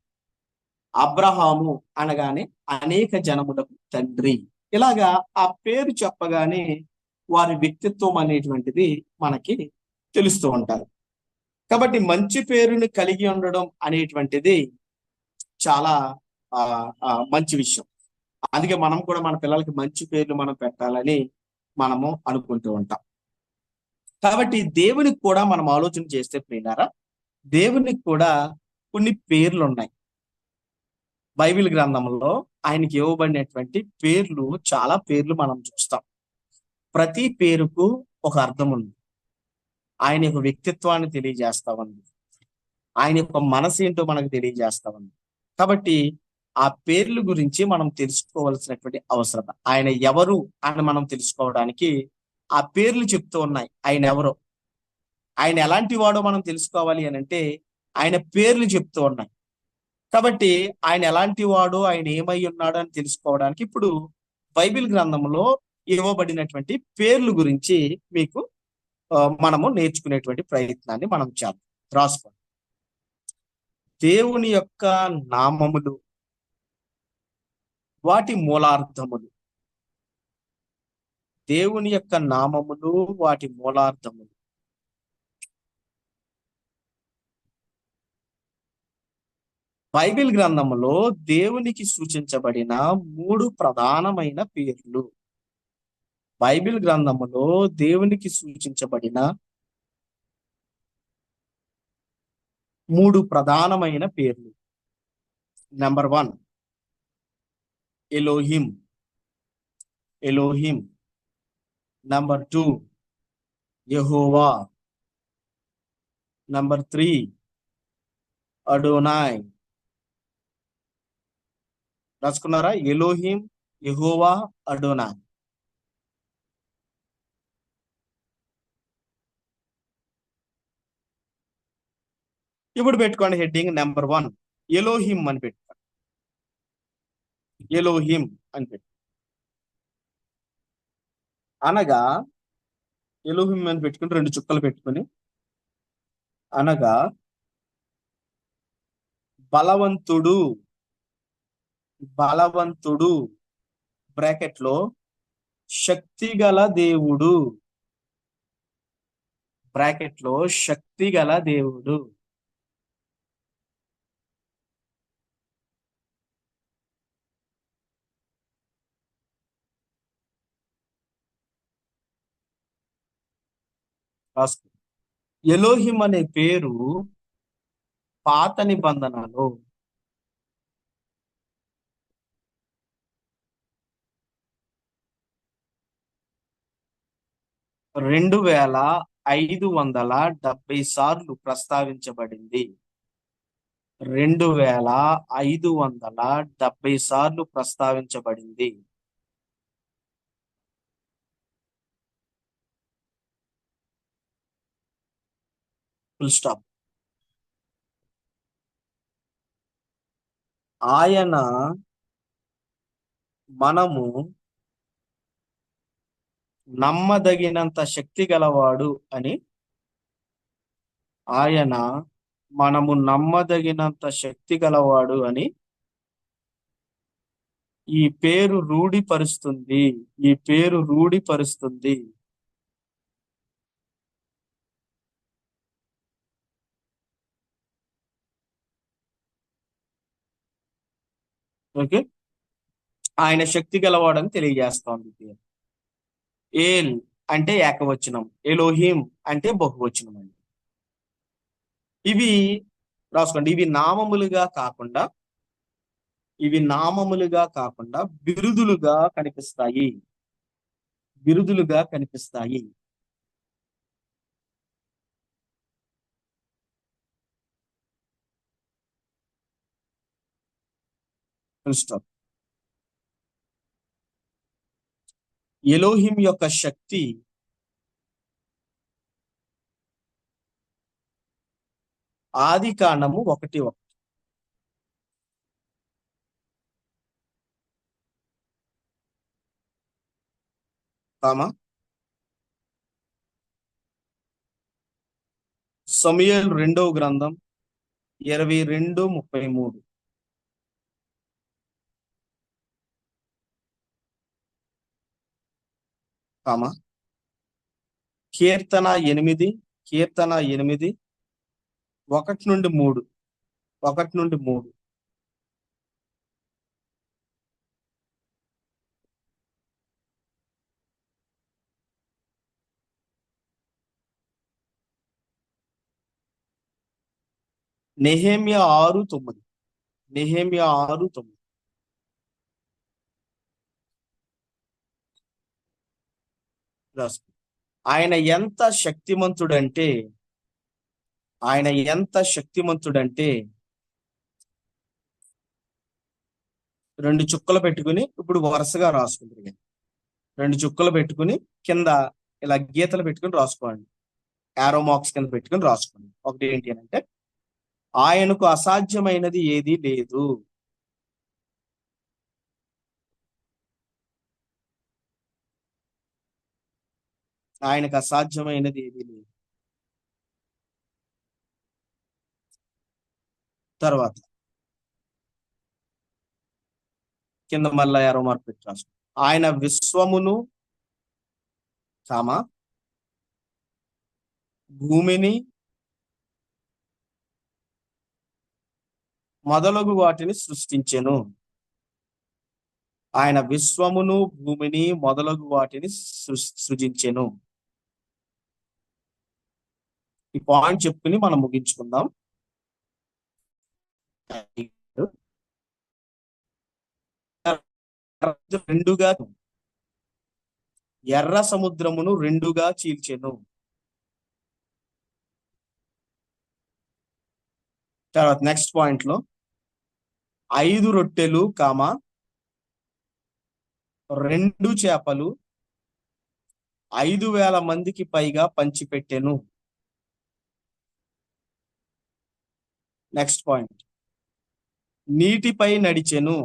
అబ్రహాము అనగానే అనేక జనములకు తండ్రి. ఇలాగా ఆ పేరు చెప్పగానే వారి వ్యక్తిత్వం అనేటువంటిది మనకి తెలుస్తూ ఉంటారు. కాబట్టి మంచి పేరుని కలిగి ఉండడం అనేటువంటిది చాలా మంచి విషయం. అందుకే మనం కూడా మన పిల్లలకి మంచి పేర్లు మనం పెట్టాలని మనము అనుకుంటూ ఉంటాం. కాబట్టి దేవునికి కూడా మనం ఆలోచన చేస్తే ప్రియులారా, దేవునికి కూడా కొన్ని పేర్లు ఉన్నాయి. బైబిల్ గ్రంథంలో ఆయనకి ఇవ్వబడినటువంటి పేర్లు, చాలా పేర్లు మనం చూస్తాం. ప్రతి పేరుకు ఒక అర్థం ఉంది. ఆయన యొక్క వ్యక్తిత్వాన్ని తెలియజేస్తా ఉంది. ఆయన యొక్క మనసు ఏంటో మనకు తెలియజేస్తా ఉంది. కాబట్టి ఆ పేర్ల గురించి మనం తెలుసుకోవాల్సినటువంటి అవసరం. ఆయన ఎవరు అని మనం తెలుసుకోవడానికి ఆ పేర్లు చెప్తూ ఉన్నాయి. ఆయన ఎవరో, ఆయన ఎలాంటి వాడో మనం తెలుసుకోవాలి అని అంటే ఆయన పేర్లు చెప్తూ ఉన్నాయి. కాబట్టి ఆయన ఎలాంటి వాడో, ఆయన ఏమై ఉన్నాడో అని తెలుసుకోవడానికి ఇప్పుడు బైబిల్ గ్రంథంలో ఇవ్వబడినటువంటి పేర్లు గురించి మీకు మనము నేర్చుకునేటువంటి ప్రయత్నాన్ని మనం చేద్దాం. రాసుకోండి. దేవుని యొక్క నామములు, వాటి మూలార్థములు. దేవుని యొక్క నామములు, వాటి మూలార్థములు. బైబిల్ గ్రంథంలో దేవునికి సూచించబడిన 3 ప్రధానమైన పేర్లు. బైబిల్ గ్రంథంలో దేవునికి సూచించబడిన 3 ప్రధానమైన పేర్లు. నెంబర్ 1 ఎలోహిం. ఎలోహిం. నెంబర్ 2 యెహోవా. నెంబర్ 3 అడోనాయ్. రాసుకున్నారా? ఎలోహిం, యెహోవా, అడోనాయ్. ఇప్పుడు పెట్టుకోండి హెడ్డింగ్ నెంబర్ 1 ఎలోహిం అని పెట్టుకోండి. ఎలోహిం అని పెట్టు. అనగా ఎలోహిం అని పెట్టుకుని 2 చుక్కలు పెట్టుకుని, అనగా బలవంతుడు. బలవంతుడు బ్రాకెట్ లో శక్తిగల దేవుడు. బ్రాకెట్ లో శక్తిగల దేవుడు. ఎలోహిం అనే పేరు పాత నిబంధనలో రెండు 2570 సార్లు ప్రస్తావించబడింది. 2570 సార్లు ప్రస్తావించబడింది. Full stop. ఆయన మనము నమ్మదగినంత శక్తి గలవాడు అని, ఆయన మనము నమ్మదగినంత శక్తి గలవాడు అని ఈ పేరు రూఢిపరుస్తుంది. ఈ పేరు రూఢిపరుస్తుంది. ఓకే, ఆయన శక్తి గలవాడని తెలియజేస్తోంది పేరు. ఏల్ అంటే ఏకవచనం, ఎలోహిం అంటే బహువచనం అండి. ఇవి రాసుకోండి. ఇవి నామములుగా కాకుండా బిరుదులుగా కనిపిస్తాయి. బిరుదులుగా కనిపిస్తాయి. ఎలోహిం యొక్క శక్తి ఆదికాండము 1:1. సమూయేలు 2వ గ్రంథం 22:33. కీర్తన 8 1 నుండి 3. నెహెమ్యా 6:9. నెహెమ్యా 6:9 రాసుకో. ఆయన ఎంత శక్తిమంతుడంటే ఆయన ఎంత శక్తిమంతుడంటే 2 చుక్కలు పెట్టుకుని ఇప్పుడు వరుసగా రాసుకుంటుంది. 2 చుక్కలు పెట్టుకుని కింద ఇలా గీతలు పెట్టుకుని రాసుకోండి. యారో మార్క్స్ కింద పెట్టుకుని రాసుకోండి. ఒకటి ఏంటి అని అంటే, ఆయనకు అసాధ్యమైనది ఏదీ లేదు. ఆయనకు అసాధ్యమైనది ఏదీ లేదు. తర్వాత కింద మళ్ళా యారో మార్క్ పెట్టి రాసుకోండి. ఆయన విశ్వమును భూమిని మొదలగు వాటిని సృష్టించెను. ఆయన విశ్వమును భూమిని మొదలగు వాటిని సృజించెను. ఈ పాయింట్ చెప్పుకుని మనం ముగించుకుందాం. రెండుగా ఎర్ర సముద్రమును రెండుగా చీల్చెను. తర్వాత నెక్స్ట్ పాయింట్ లో 5 రొట్టెలు 2 చేపలు 5,000 మందికి పైగా పంచిపెట్టెను. నెక్స్ట్ పాయింట్, నీటిపై నడిచెను,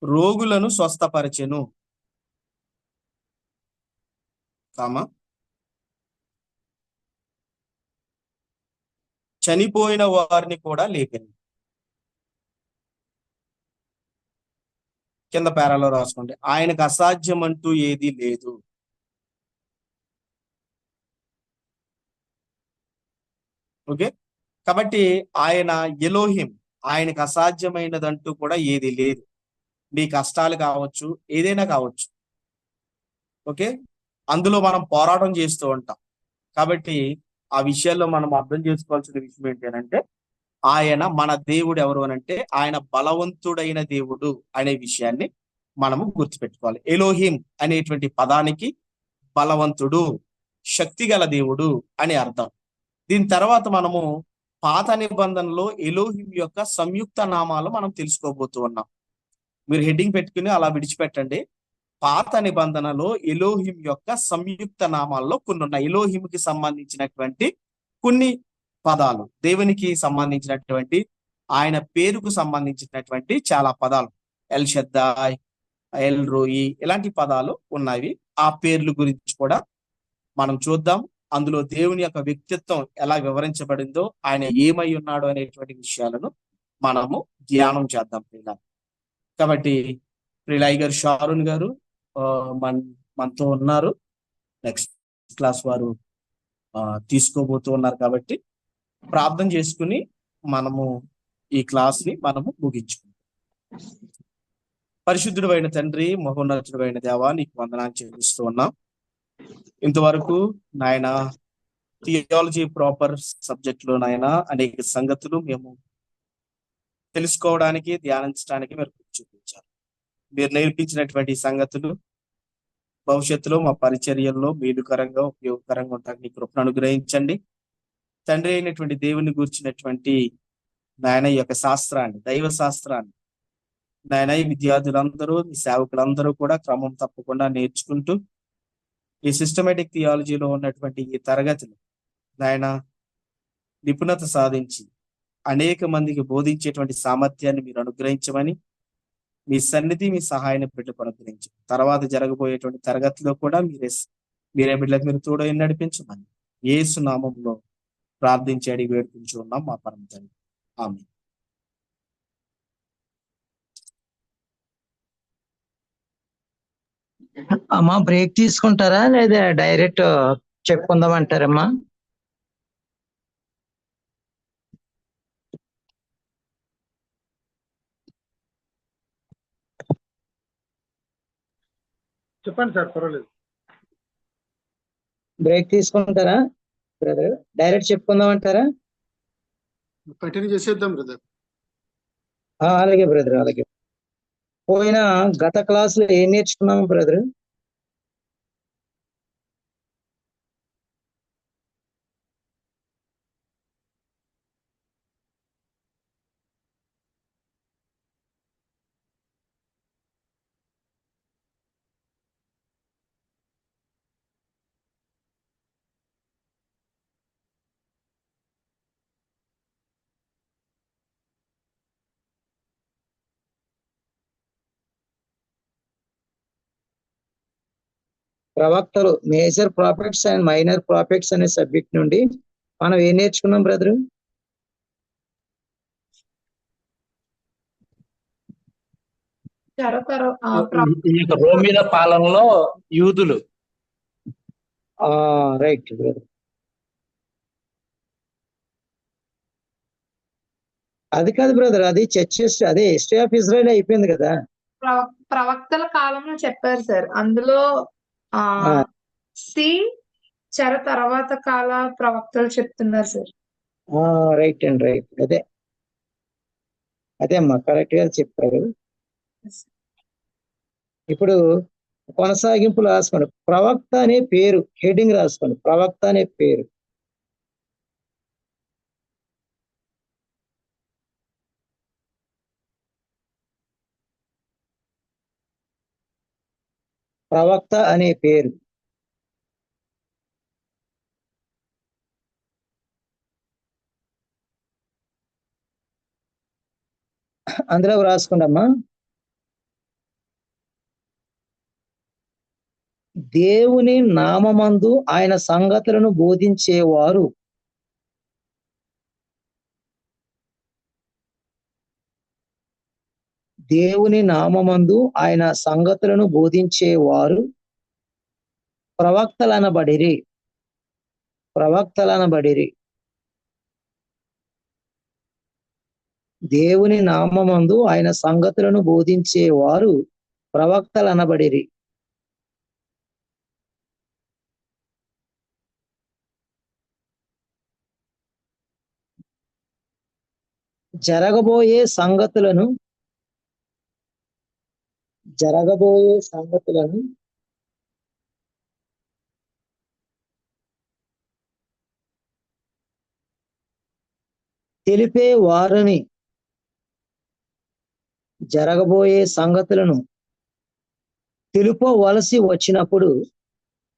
రోగులను స్వస్థపరచెను, చనిపోయిన వారిని కూడా లేపెను. కింద పేరాలో రాసుకోండి, ఆయనకు అసాధ్యం అంటూ ఏదీ లేదు. ఓకే, కాబట్టి ఆయన ఎలోహిం, ఆయనకు అసాధ్యమైనదంటూ కూడా ఏది లేదు. మీ కష్టాలు కావచ్చు, ఏదైనా కావచ్చు. ఓకే, అందులో మనం పోరాటం చేస్తూ ఉంటాం. కాబట్టి ఆ విషయాల్లో మనం అర్థం చేసుకోవాల్సిన విషయం ఏంటంటే, ఆయన మన దేవుడు ఎవరు అనంటే ఆయన బలవంతుడైన దేవుడు అనే విషయాన్ని మనము గుర్తుపెట్టుకోవాలి. ఎలోహిం అనేటువంటి పదానికి బలవంతుడు, శక్తిగల దేవుడు అని అర్థం. దీని తర్వాత మనము పాత నిబంధనలో ఎలోహిం యొక్క సంయుక్త నామాలు మనం తెలుసుకోబోతూ ఉన్నాం. మీరు హెడ్డింగ్ పెట్టుకుని అలా విడిచిపెట్టండి. పాత నిబంధనలో ఎలోహిం యొక్క సంయుక్త నామాల్లో కొన్ని ఉన్నాయి. ఎలోహింకి సంబంధించినటువంటి కొన్ని పదాలు, దేవునికి సంబంధించినటువంటి ఆయన పేరుకు సంబంధించినటువంటి చాలా పదాలు, ఎల్ షద్దాయ్, ఎల్ రోయి, ఇలాంటి పదాలు ఉన్నాయి. ఆ పేర్ల గురించి కూడా మనం చూద్దాం. అందులో దేవుని యొక్క వ్యక్తిత్వం ఎలా వివరించబడిందో, ఆయన ఏమై ఉన్నాడు అనేటువంటి విషయాలను మనము ధ్యానం చేద్దాం ప్రియుల. కాబట్టి ప్రియులయ్య గారు, షారున్ గారు మనతో ఉన్నారు. నెక్స్ట్ క్లాస్ వారు తీసుకోబోతూ ఉన్నారు. కాబట్టి ప్రార్థన చేసుకుని మనము ఈ క్లాస్ ని మనము ముగించుకుంటాం. పరిశుద్ధుడు అయిన తండ్రి, మహోన్నతుడు అయిన దేవా, నీకు వందనాలు చెల్లిస్తూ ఉన్నాం. ఇంతవరకు నాయన థియాలజీ ప్రాపర్ సబ్జెక్ట్ లో నాయన అనేక సంగతులు మేము తెలుసుకోవడానికి, ధ్యానించడానికి మీరు చూపించారు. మీరు నేర్పించినటువంటి సంగతులు భవిష్యత్తులో మా పరిచర్యల్లో మేలుకరంగా, ఉపయోగకరంగా ఉంటానికి నీ కృపను అనుగ్రహించండి. తండ్రి అయినటువంటి దేవుని గురించినటువంటి నాయన ఈ యొక్క శాస్త్రాన్ని, దైవ శాస్త్రాన్ని నాయన ఈ విద్యార్థులందరూ, ఈ సేవకులందరూ కూడా క్రమం తప్పకుండా నేర్చుకుంటూ ఈ సిస్టమేటిక్ థియాలజీలో ఉన్నటువంటి ఈ తరగతులు నాయన నిపుణత సాధించి అనేక మందికి బోధించేటువంటి సామర్థ్యాన్ని మీరు అనుగ్రహించమని, మీ సన్నిధి, మీ సహాయాన్ని బిడ్డకు అనుగ్రహించు. తర్వాత జరగబోయేటువంటి తరగతిలో కూడా మీరే బిడ్డలకు మీరు తోడై నడిపించమని యేసు నామంలో ప్రార్థించి అడిగి వేడుకుంటూ ఉన్నాం మా పరమ తండ్రి. ఆమేన్. అమ్మా బ్రేక్ తీసుకుంటారా లేదా డైరెక్ట్ చెప్పుకుందామంటారమ్మా? చెప్పండి సార్, పర్వాలేదు. బ్రేక్ తీసుకుంటారా? బ్రదర్ డైరెక్ట్ చెప్పుకుందాం అంటారా? కంటిన్యూ చేసేద్దాం బ్రదర్. అలాగే బ్రదర్, అలాగే. పోయిన గత క్లాసులో ఏం నేర్చుకున్నాము బ్రదర్? ప్రవక్తలు, major prophets and minor prophets అనే సబ్జెక్ట్ నుండి మనం ఏం నేర్చుకున్నాం బ్రదర్? ఈ యొక్క రోమిల పాలనలో యూదులు. Right brother. అది కాదు బ్రదర్, అది చర్చెస్, అదే హిస్టరీ ఆఫ్ ఇజ్రాయెల్ అయిపోయింది కదా. ప్రవక్తల కాలంలో చెప్పారు సార్. అందులో సి చెర తర్వాత కాల ప్రవక్తలు చెప్తున్నారు సార్. రైట్ అండ్ రైట్, అదే అమ్మా, కరెక్ట్ గా చెప్పారు. ఇప్పుడు కొనసాగింపులు రాసుకోండి. ప్రవక్త అనే పేరు హెడ్డింగ్ రాసుకోండి. ప్రవక్త అనే పేరు. ప్రవక్త అనే పేరు. అందులో రాసుకోండి అమ్మా. దేవుని నామమందు ఆయన సంగతులను బోధించేవారు. దేవుని నామమందు ఆయన సంగతులను బోధించేవారు ప్రవక్తలనబడిరి. ప్రవక్తలనబడిరి. దేవుని నామమందు ఆయన సంగతులను బోధించేవారు ప్రవక్తలనబడిరి. జరగబోయే సంగతులను తెలిపే వారిని, జరగబోయే సంగతులను తెలుపవలసి వచ్చినప్పుడు,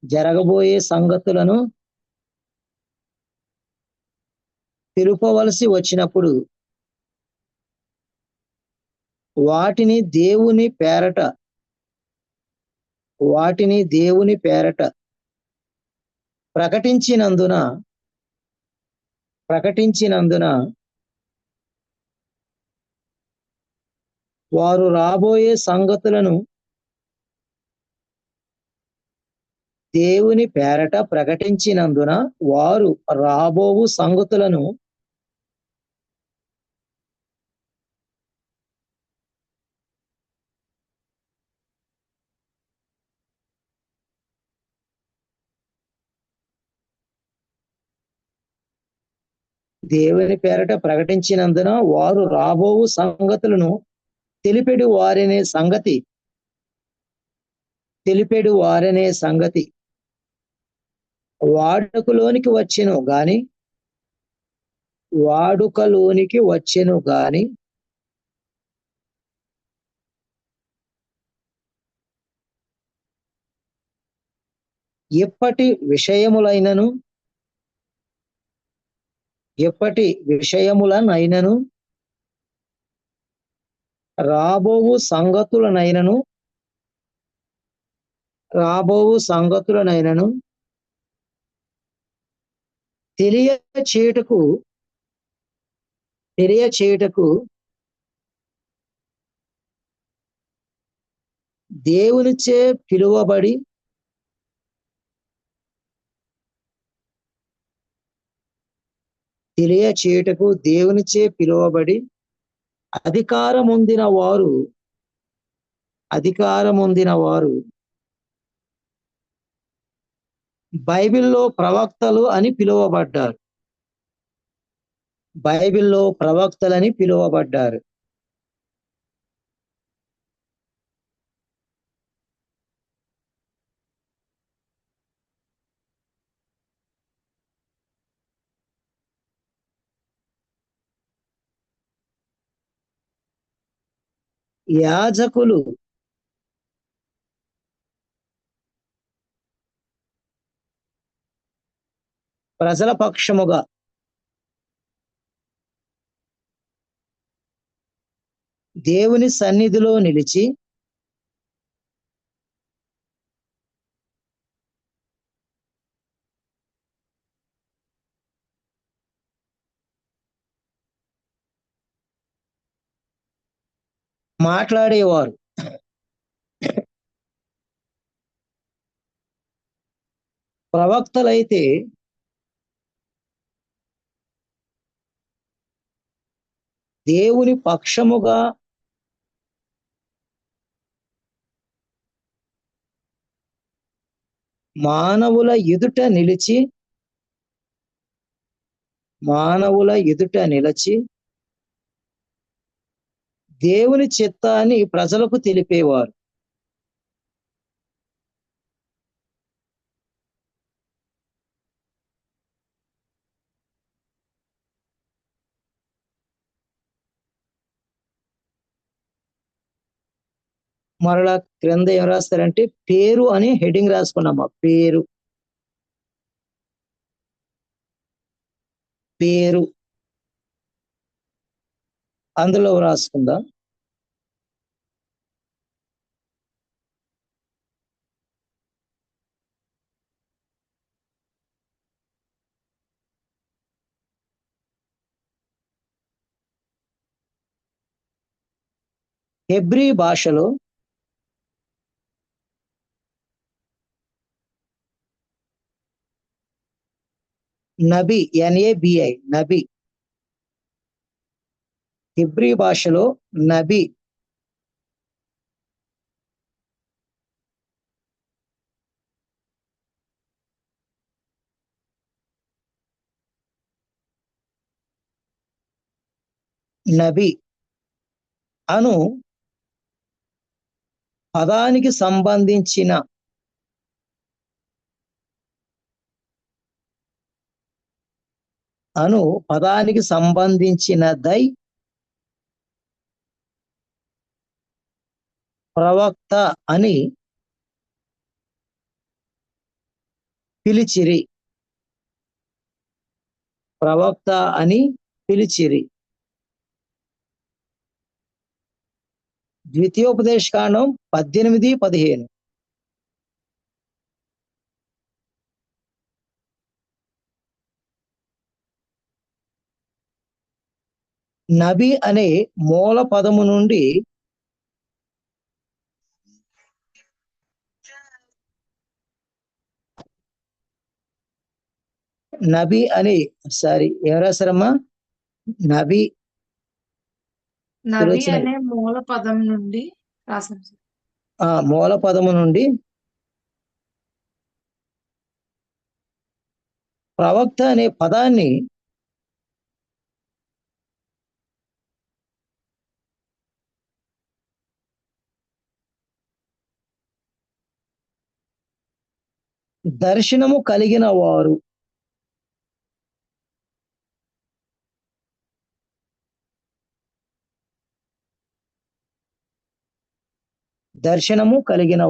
జరగబోయే సంగతులను తెలుపవలసి వచ్చినప్పుడు వాటిని దేవుని పేరట ప్రకటించినందున వారు రాబోయే సంగతులను దేవుని పేరట ప్రకటించినందున వారు రాబోవు సంగతులను దేవుని పేరట ప్రకటించినందున వారు రాబోవు సంగతులను తెలిపెడు వారనే సంగతి వాడుకలోనికి వచ్చెను గాని ఎప్పటి విషయములనైనను రాబోవు సంగతులనైనను తెలియచేయుటకు దేవునిచే పిలువబడి అధికారమొందిన వారు బైబిల్లో ప్రవక్తలు అని పిలువబడ్డారు. బైబిల్లో ప్రవక్తలని పిలువబడ్డారు. యాజకులు ప్రజల పక్షముగా దేవుని సన్నిధిలో నిలిచి మాట్లాడేవారు. ప్రవక్తలైతే దేవుని పక్షముగా మానవుల ఎదుట నిలిచి దేవుని చిత్తాన్ని ప్రజలకు తెలిపేవారు. మరలా క్రింద ఏం రాస్తారంటే పేరు అని హెడ్డింగ్ రాసుకున్నామా. పేరు అందులో రాసుకుందాం. హెబ్రీ భాషలో నబి, NABI, నబి. హెబ్రీ భాషలో నబి అను పదానికి సంబంధించినదై ప్రవక్త అని పిలిచిరి. ద్వితీయోపదేశకాండం 18:15. నబి అనే మూల పదము నుండి నబి అని ఏం రాశారమ్మా? నబి అనే మూల పదం నుండి రాశారు సార్. మూల పదము నుండి ప్రవక్త అనే పదాన్ని దర్శనము కలిగిన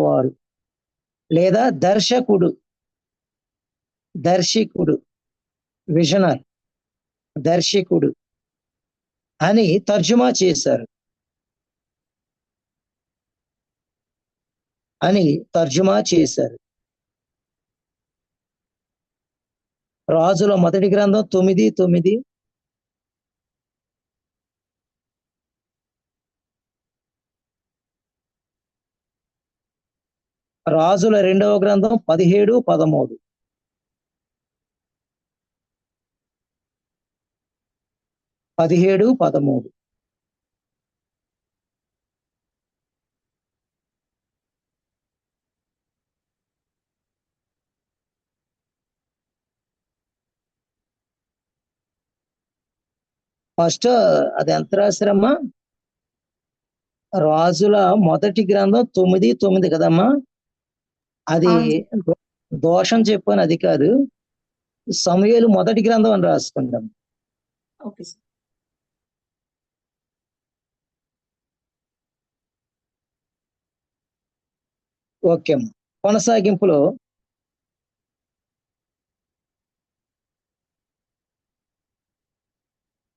వారు, లేదా దర్శకుడు, విజనర్, దర్శకుడు అని తర్జుమా చేశారు. రాజుల మొదటి గ్రంథం 9:9, రాజుల రెండవ గ్రంథం 17:13. ఫస్ట్ అది ఎంత రాశారమ్మా? రాజుల మొదటి గ్రంథం 9:9 కదమ్మా? అది అవును. దోషం చెప్పాను, అది కాదు. సమూయేలు మొదటి గ్రంథం అని రాసుకుంటాం. Okay sir. ఓకే అమ్మా. కొనసాగింపులో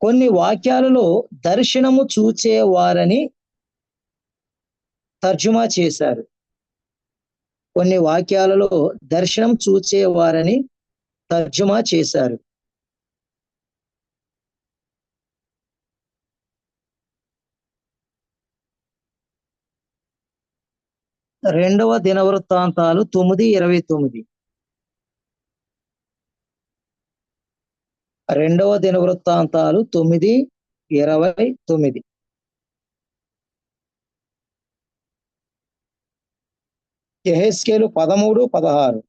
కొన్ని వాక్యాలలో దర్శనము చూచేవారని తర్జుమా చేశారు. కొన్ని వాక్యాలలో దర్శనం చూచేవారని తర్జుమా చేశారు. రెండవ దినవృత్తాంతాలు 9:29. రెండవ దినవృత్తాంతాలు 9:29. యెహెజ్కేలు 13:16.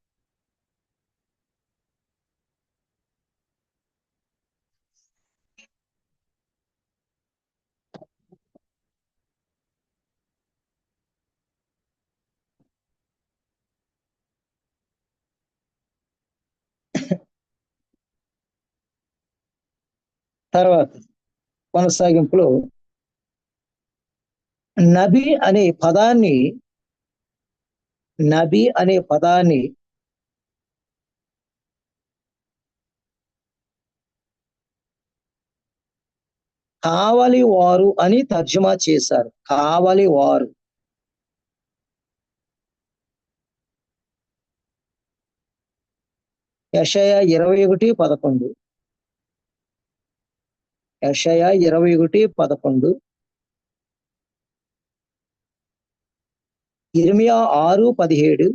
తర్వాత కొనసాగింపులో నబి అనే పదాన్ని కావలి వారు అని తర్జుమా చేశారు. కావలి వారు. యెషయా 21:11. యెషయా 21:11. ఇర్మియా 6:17.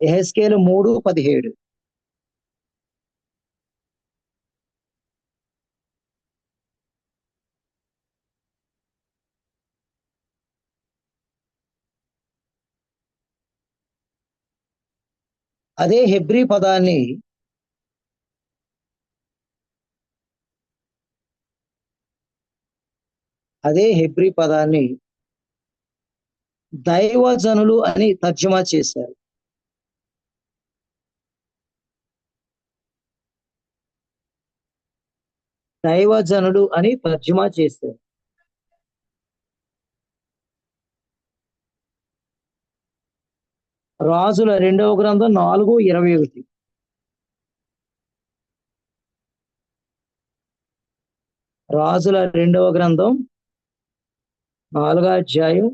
యెహెజ్కేలు 3:17. అదే హెబ్రీ పదాన్ని దైవజనులు అని తర్జుమా చేశారు. దైవజనులు అని తర్జుమా చేశారు. రాజుల 2వ గ్రంథం 4:21. రాజుల 2వ గ్రంథం 4వ అధ్యాయం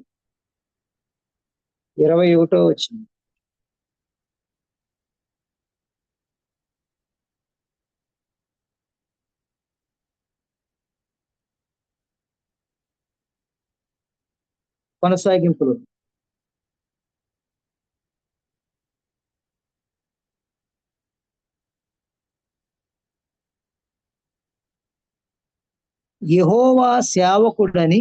21వ వచనం. కొనసాగింపులు యెహోవా సేవకుడని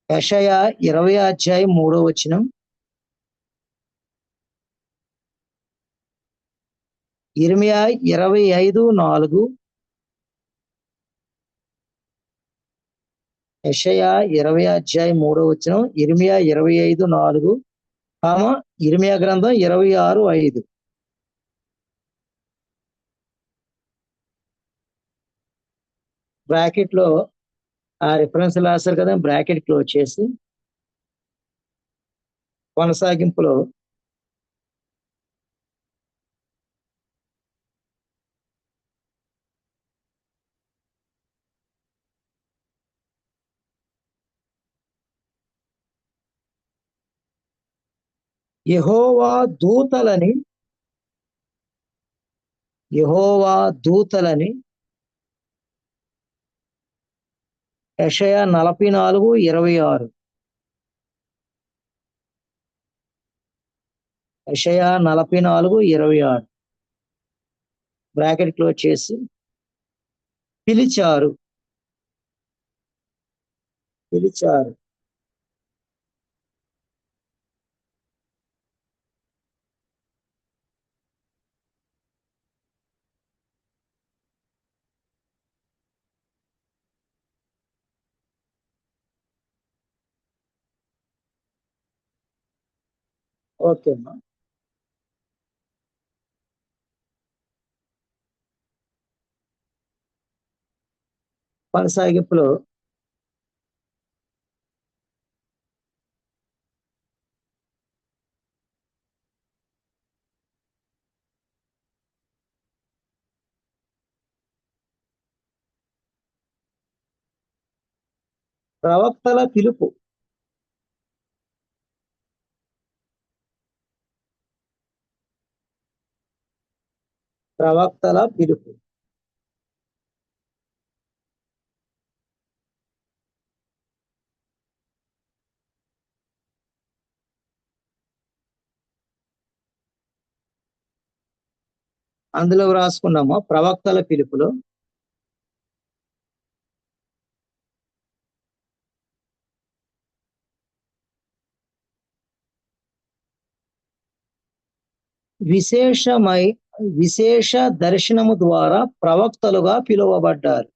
యెషయా 20:3వ వచనం. ఇర్మియా 25:4. యెషయా 20:3వ వచనం, ఇర్మియా 25:4, ఇర్మియా గ్రంథం 26:5. బ్రాకెట్ లో ఆ రిఫరెన్స్ రాశారు కదా, బ్రాకెట్ క్లోజ్ చేసి కొనసాగింపులో యెహోవా దూతలని యెషయా 44:26. యెషయా 44:26 బ్రాకెట్ క్లోజ్ చేసి పిలిచారు. ఓకే అమ్మా. కొనసాగింపులో ప్రవక్తల పిలుపు. ప్రవక్తల పిలుపు. అందులో రాసుకున్నాము ప్రవక్తల పిలుపులో విశేష దర్శనము ద్వారా ప్రవక్తలుగా పిలువబడ్డారు.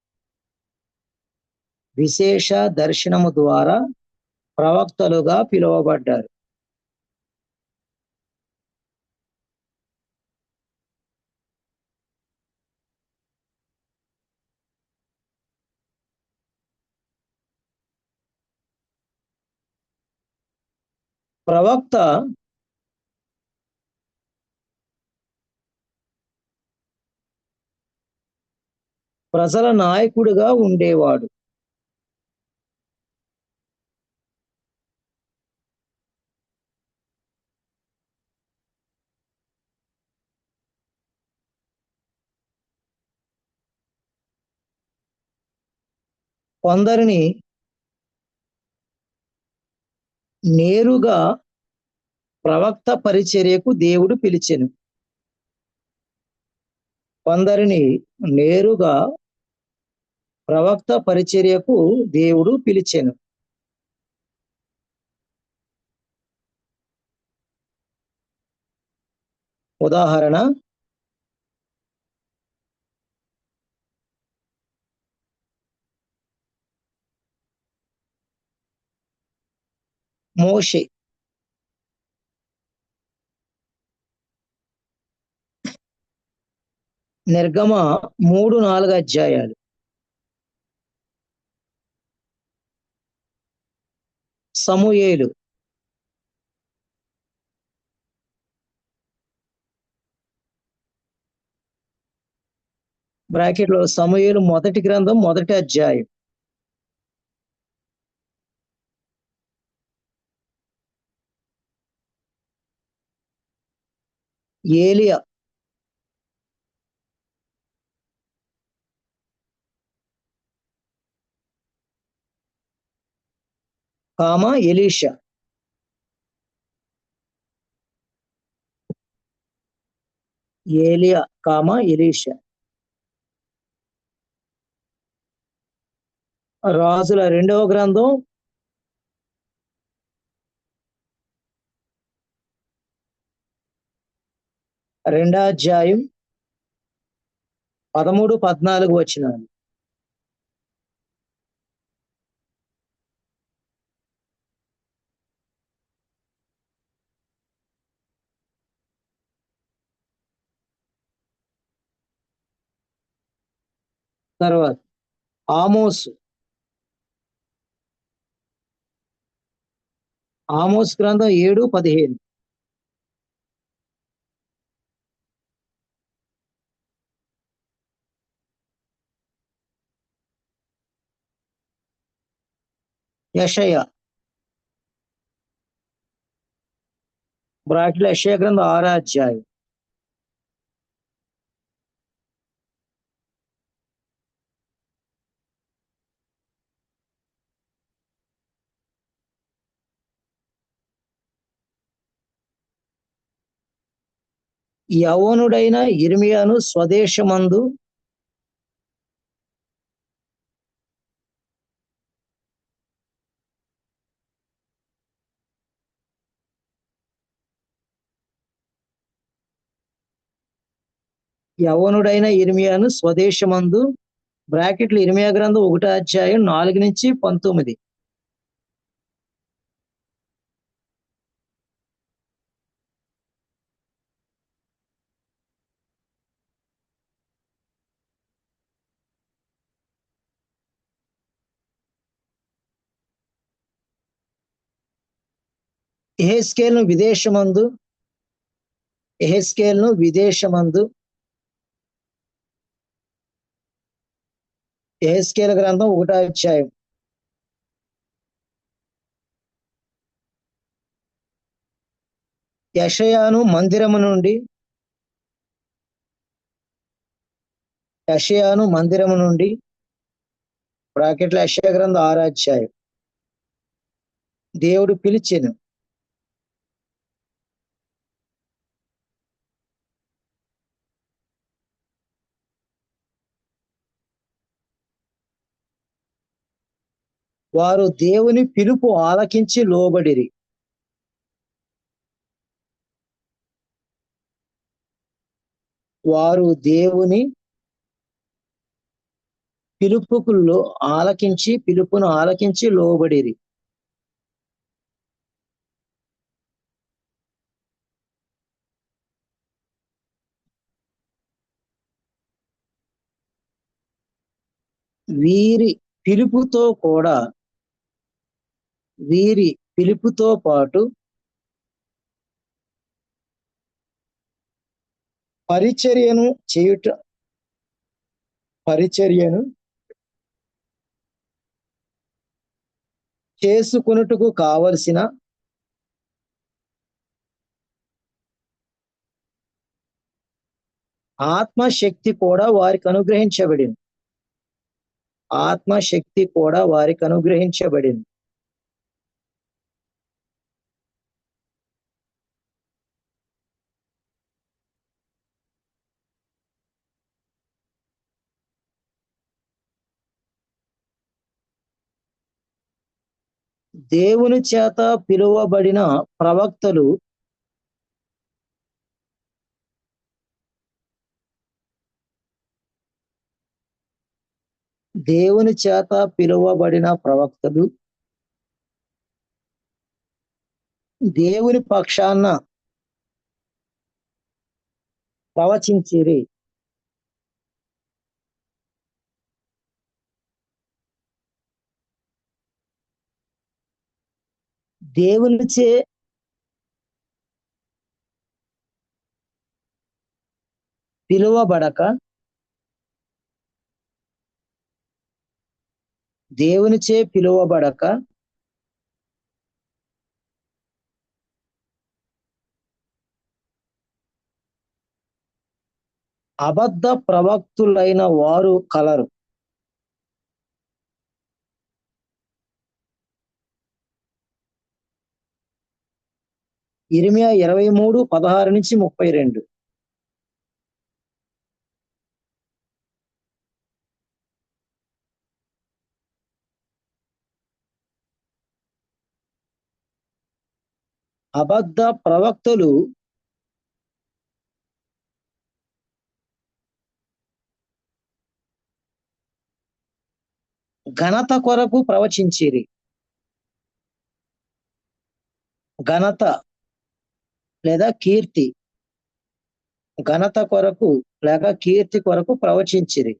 విశేష దర్శనము ద్వారా ప్రవక్తలుగా పిలువబడ్డారు. ప్రవక్త ప్రజల నాయకుడిగా ఉండేవాడు. కొందరిని నేరుగా ప్రవక్త పరిచర్యకు దేవుడు పిలిచెను. కొందరిని నేరుగా ప్రవక్త పరిచర్యకు దేవుడు పిలిచెను. ఉదాహరణ, మోషే. నిర్గమ 3-4 అధ్యాయాలు. సమూయేలు. బ్రాకెట్లో సమూయేలు మొదటి గ్రంథం 1వ అధ్యాయం. ఏలియా. ఎలీషా. ఏలియా, ఎలీషా. రాజుల 2వ గ్రంథం 2వ అధ్యాయం 13-14 వచనాలు. తర్వాత ఆమోసు. ఆమోస్ గ్రంథం 7-15. యెషయా. బ్రాకెట్లో యెషయా గ్రంథం 6వ అధ్యాయం. యవ్వనుడైన యిర్మీయాను స్వదేశమందు బ్రాకెట్లు ఇర్మియా గ్రంథం 1వ అధ్యాయం 4-19. యెహెజ్కేలును విదేశమందు యెహెజ్కేలును విదేశమందు యెహెజ్కేలు గ్రంథం 1వ అధ్యాయం. యెషయాను మందిరము నుండి బ్రాకెట్లో యెషయా గ్రంథం 6వ అధ్యాయం. దేవుడు పిలిచెను. వారు దేవుని పిలుపు ఆలకించి లోబడిరి. వారు దేవుని పిలుపును ఆలకించి లోబడిరి. వీరి పిలుపుతో పాటు పరిచర్యను చేసుకొనుటకు కావలసిన ఆత్మశక్తి కూడా వారికి అనుగ్రహించబడింది. దేవుని చేత పిలువబడిన ప్రవక్తలు దేవుని పక్షాన ప్రవచించిరి. దేవునిచే పిలువబడక అబద్ధ ప్రవక్తులైన వారు కలరు. ఇర్మియా 23:16-32. అబద్ధ ప్రవక్తలు ఘనత కొరకు ప్రవచించిరి. ఘనత లేదా కీర్తి కొరకు ప్రవచించిరి.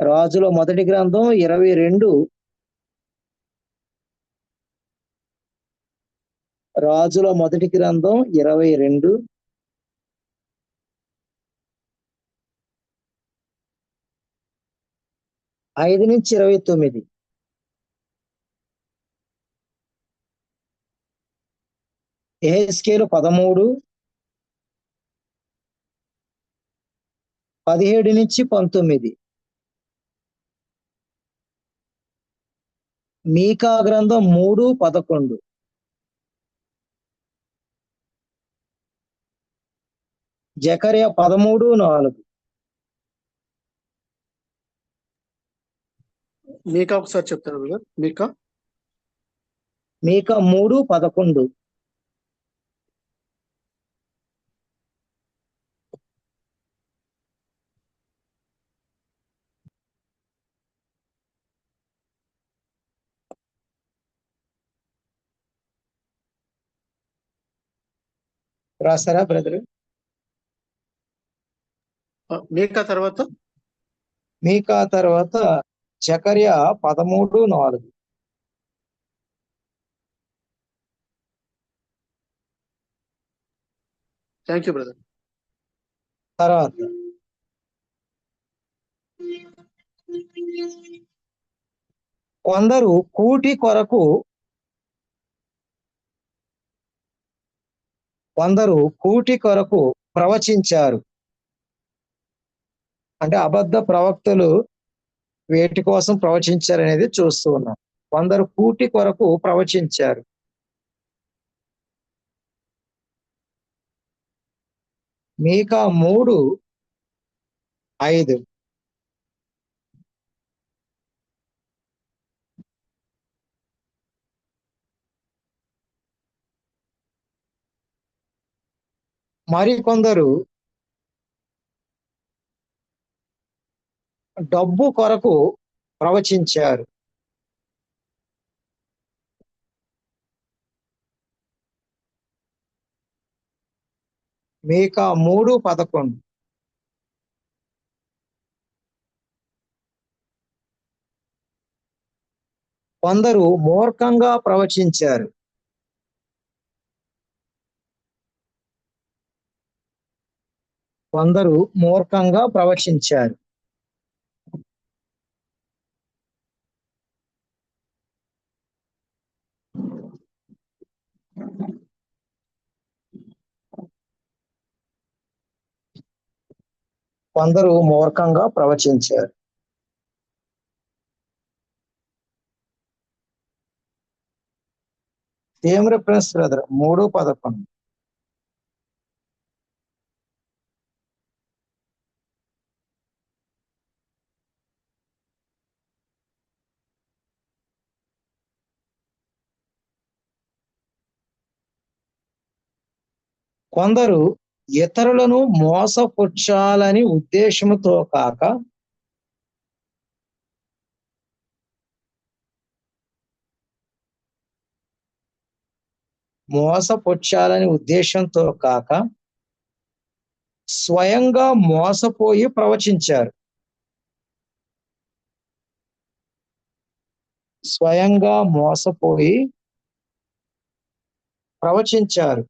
రాజుల మొదటి గ్రంథం 22 5-29. యెహెజ్కేలు 13:17-19. మీకా గ్రంథం 3:11. జకర్యా 13:4. మీకా ఒకసారి చెప్తాను బ్రదర్. మీకా 3:11. రాసారా బ్రదర్? మీకా తర్వాత జకర్యా 13:4. Thank you brother. తర్వాత కొందరు కూటి కొరకు ప్రవచించారు. అంటే అబద్ధ ప్రవక్తలు వేటి కోసం ప్రవచించారు అనేది చూస్తూ ఉన్నాం. కొందరు కూటి కొరకు ప్రవచించారు. మీకా 3:5. మరికొందరు డబ్బు కొరకు ప్రవచించారు. మీకా 3:11. కొందరు మూర్ఖంగా ప్రవచించారు. Same reference brother, 3:11. కొందరు ఇతరులను మోసపుచ్చాలని ఉద్దేశంతో కాక స్వయంగా మోసపోయి ప్రవచించారు.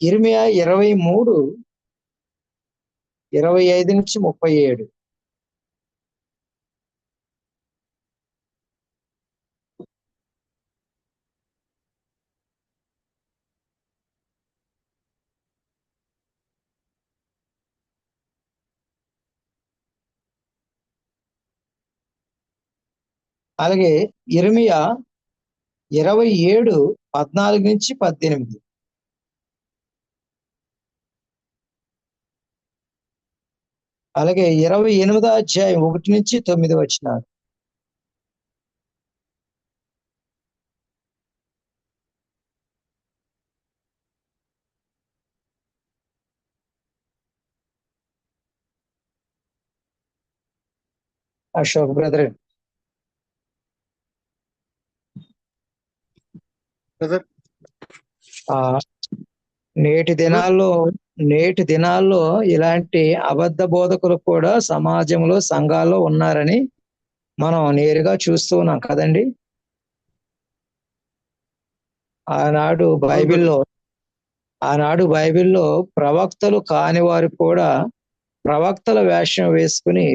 ఇర్మియా 23:25-37. అలాగే ఇర్మియా 27:14-18. అలాగే 28:1-9. అశోక్ బ్రదర్. బ్రదర్ నేటి దినాల్లో ఇలాంటి అబద్ధ బోధకులు కూడా సమాజంలో, సంఘాల్లో ఉన్నారని మనం నేరుగా చూస్తూ ఉన్నాం కదండి. ఆనాడు బైబిల్లో ప్రవక్తలు కాని వారు కూడా ప్రవక్తల వేషం వేసుకుని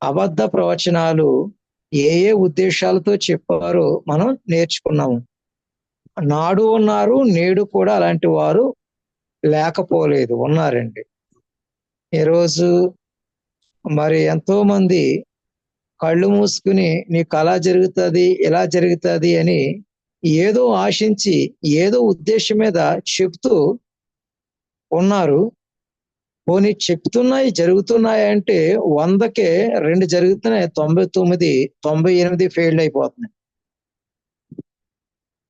అబద్ధ ప్రవచనాలు ఏ ఉద్దేశాలతో చెప్పారో మనం నేర్చుకున్నాము. నాడు ఉన్నారు, నేడు కూడా అలాంటి వారు లేకపోలేదు, ఉన్నారండి. ఈరోజు మరి ఎంతో మంది కళ్ళు మూసుకుని నీకు అలా జరుగుతుంది, ఇలా జరుగుతుంది అని ఏదో ఆశించి ఏదో ఉద్దేశం మీద చెప్తూ ఉన్నారు. పోనీ చెప్తున్నాయి, జరుగుతున్నాయి అంటే 100కే 2 జరుగుతున్నాయి, 99, 98 ఫెయిల్ అయిపోతున్నాయి.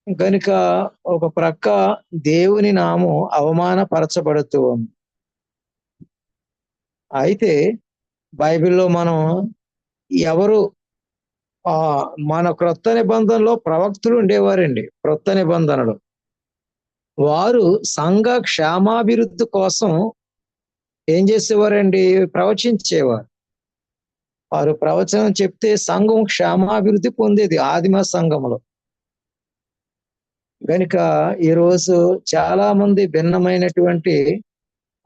కనుక ఒక ప్రక్క దేవుని నామం అవమానపరచబడుతూ ఉంది. అయితే బైబిల్లో మనం ఎవరు మన క్రొత్త నిబంధనలో ప్రవక్తలు ఉండేవారండి. క్రొత్త నిబంధనలు వారు సంఘ క్షేమాభివృద్ధి కోసం ఏం చేసేవారండి? ప్రవచించేవారు. వారు ప్రవచనం చెప్తే సంఘం క్షేమాభివృద్ధి పొందేది. ఆదిమ సంఘంలో కనుక ఈరోజు చాలా మంది భిన్నమైనటువంటి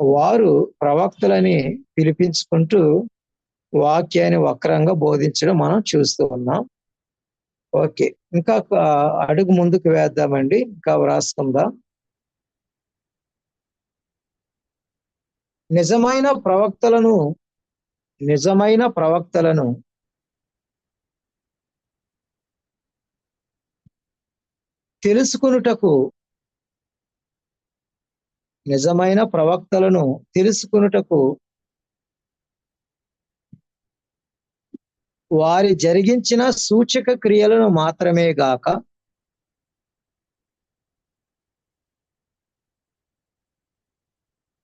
వారు ప్రవక్తలని పిలిపించుకుంటూ వాక్యాన్ని వక్రంగా బోధించడం మనం చూస్తూ ఉన్నాం. ఓకే, ఇంకా ఒక అడుగు ముందుకు వేద్దామండి, ఇంకా వ్రాసుకుందాం. నిజమైన ప్రవక్తలను తెలుసుకొనుటకు వారి జరిగించిన సూచక క్రియలను మాత్రమే గాక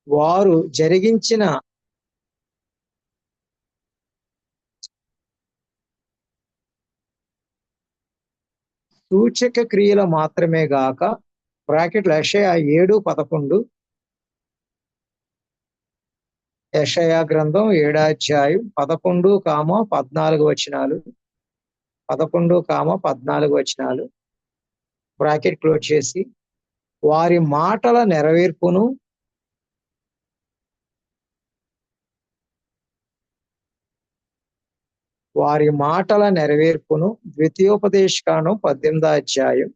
వారు జరిగించిన సూచక క్రియలు మాత్రమే గాక బ్రాకెట్లు యెషయా 7:11, యెషయా గ్రంథం 7వ అధ్యాయం 11-14 వచనాలు, 11-14 వచనాలు బ్రాకెట్ క్లోజ్ చేసి, వారి మాటల నెరవేర్పును ద్వితీయోపదేశకాండం 18వ అధ్యాయం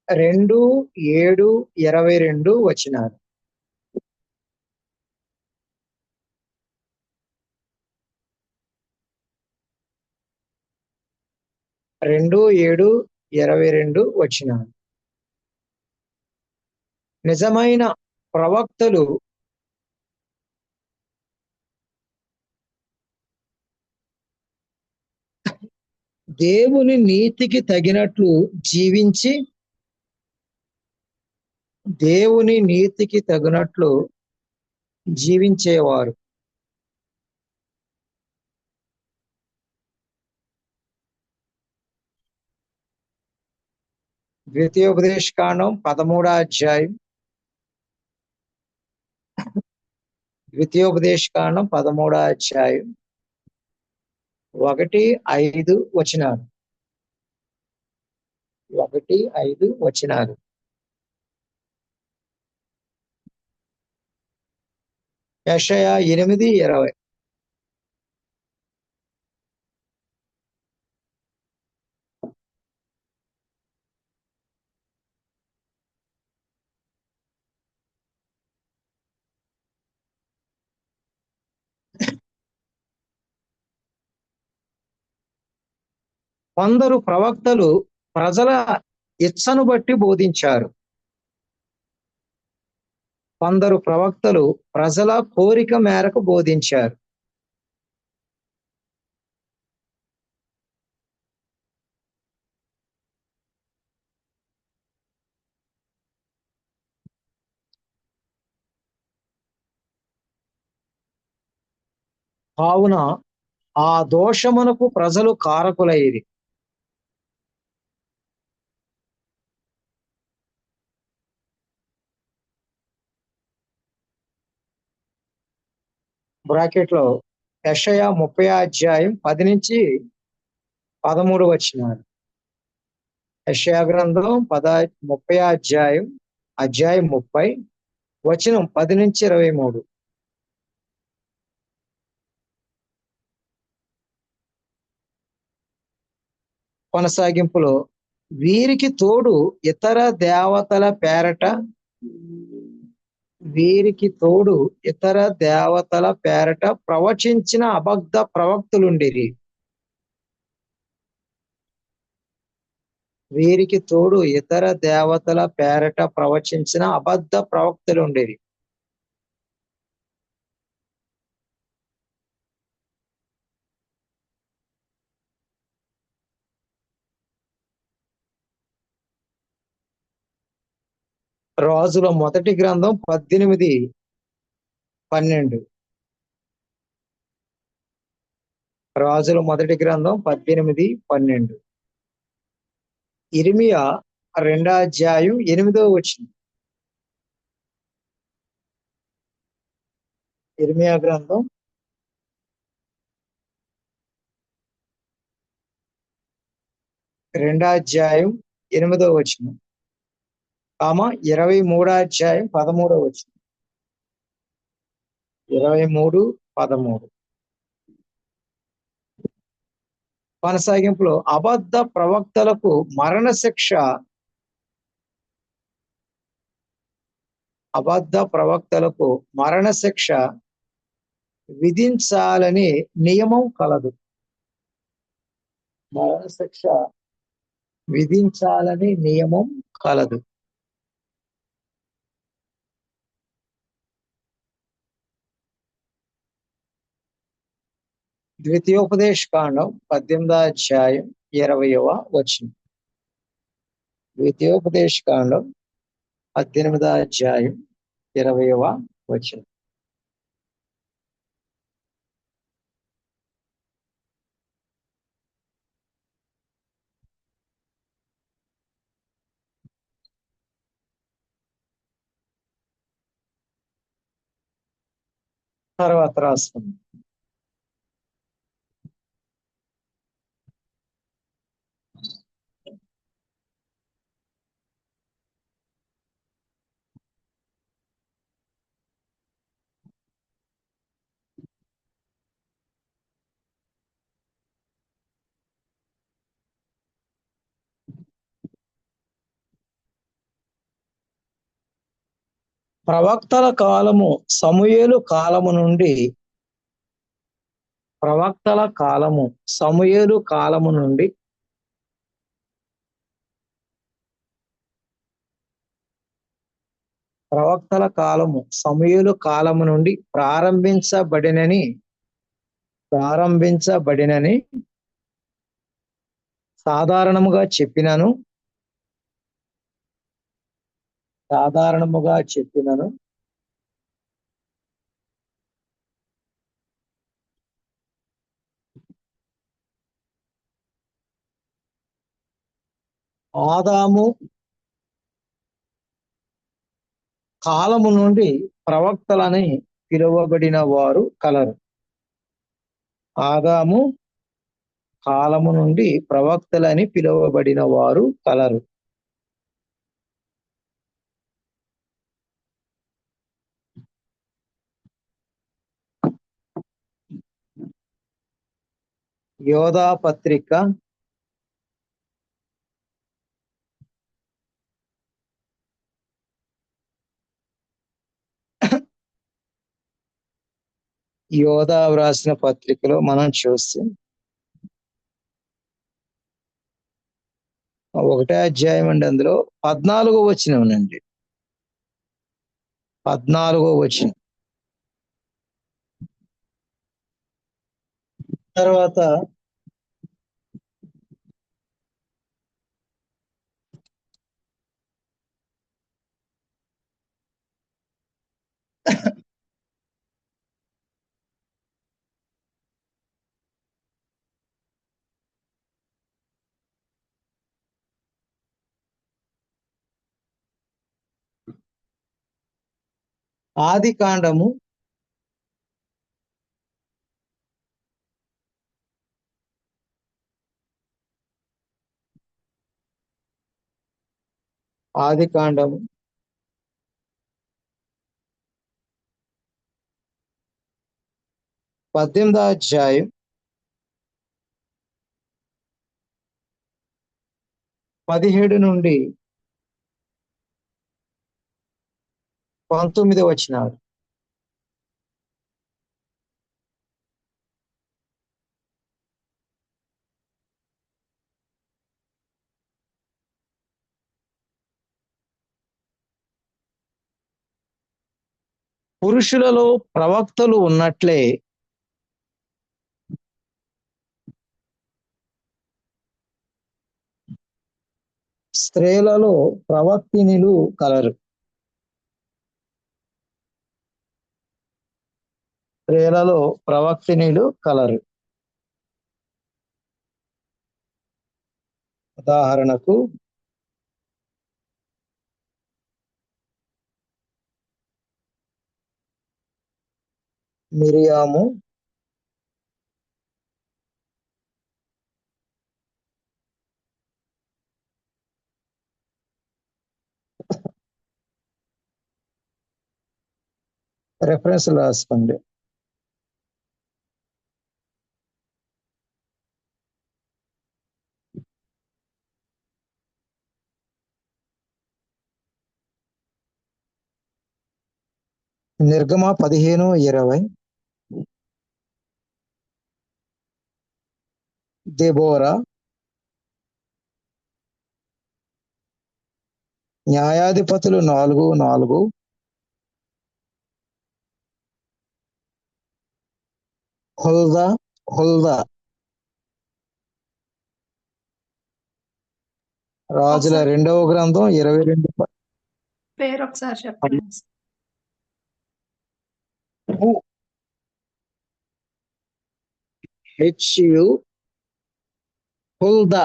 2:7-22 వచనాలు. నిజమైన ప్రవక్తలు దేవుని నీతికి తగినట్లు జీవించేవారు. ద్వితీయోపదేశకాండం 13వ అధ్యాయం 1-5 వచనాలు. 1-5 వచనాలు. యెషయా 8:20. కొందరు ప్రవక్తలు ప్రజల ఇచ్చను బట్టి బోధించారు. కొందరు ప్రవక్తలు ప్రజల కోరిక మేరకు బోధించారు. కావున ఆ దోషమునకు ప్రజలు కారకులైరి. బ్రాకెట్లో యెషయా 30వ అధ్యాయం 10-13 వచనాలు. యెషయా గ్రంథం 30వ అధ్యాయం 30 వచనం 10-23. కొనసాగింపులో వీరికి తోడు ఇతర దేవతల పేరట ప్రవచించిన అబద్ధ ప్రవక్తులుండిరి. వీరికి తోడు ఇతర దేవతల పేరట ప్రవచించిన అబద్ధ ప్రవక్తులుండిరి. రాజుల మొదటి గ్రంథం 18:12. రాజుల మొదటి గ్రంథం 18:12. ఇర్మియా 2:8. ఇర్మియా గ్రంథం 2:8, 23:13. 23:13. కొనసాగింపులో అబద్ధ ప్రవక్తలకు మరణశిక్ష విధించాలని నియమం కలదు. మరణశిక్ష విధించాలని నియమం కలదు. ద్వితీయోపదేశకాండం 18:20. ద్వితీయోపదేశకాండం 18:20. తర్వాత రాస్తుంది. ప్రవక్తల కాలము సమూయేలు కాలము నుండి ప్రారంభించబడినని సాధారణముగా చెప్పినను ఆదాము కాలము నుండి ప్రవక్తలని పిలువబడిన వారు కలరు. ఆదాము కాలము నుండి ప్రవక్తలని పిలువబడిన వారు కలరు. యోధా పత్రిక 1వ వ్రాసిన పత్రికలో మనం చూస్తే 1వ అధ్యాయం అండి, అందులో 14వ వచనం అండి. 14వ వచనం తర్వాత ఆదికాండము 18వ అధ్యాయం 17 నుండి 19 వచనాలు. పురుషులలో ప్రవక్తలు ఉన్నట్లే స్త్రీలలో ప్రవక్తినులు కలరు. ఉదాహరణకు మిరియాము, రెఫరెన్స్ రాసుకోండి. నిర్గమ 15:20, దెబోరా, న్యాయాధిపతులు 4:4, హుల్దా, హుల్దా, రాజుల ఒకసారి 2వ గ్రంథం 22. పేరు ఒకసారి చెప్పండి సార్. హెచ్యు, హుల్దా,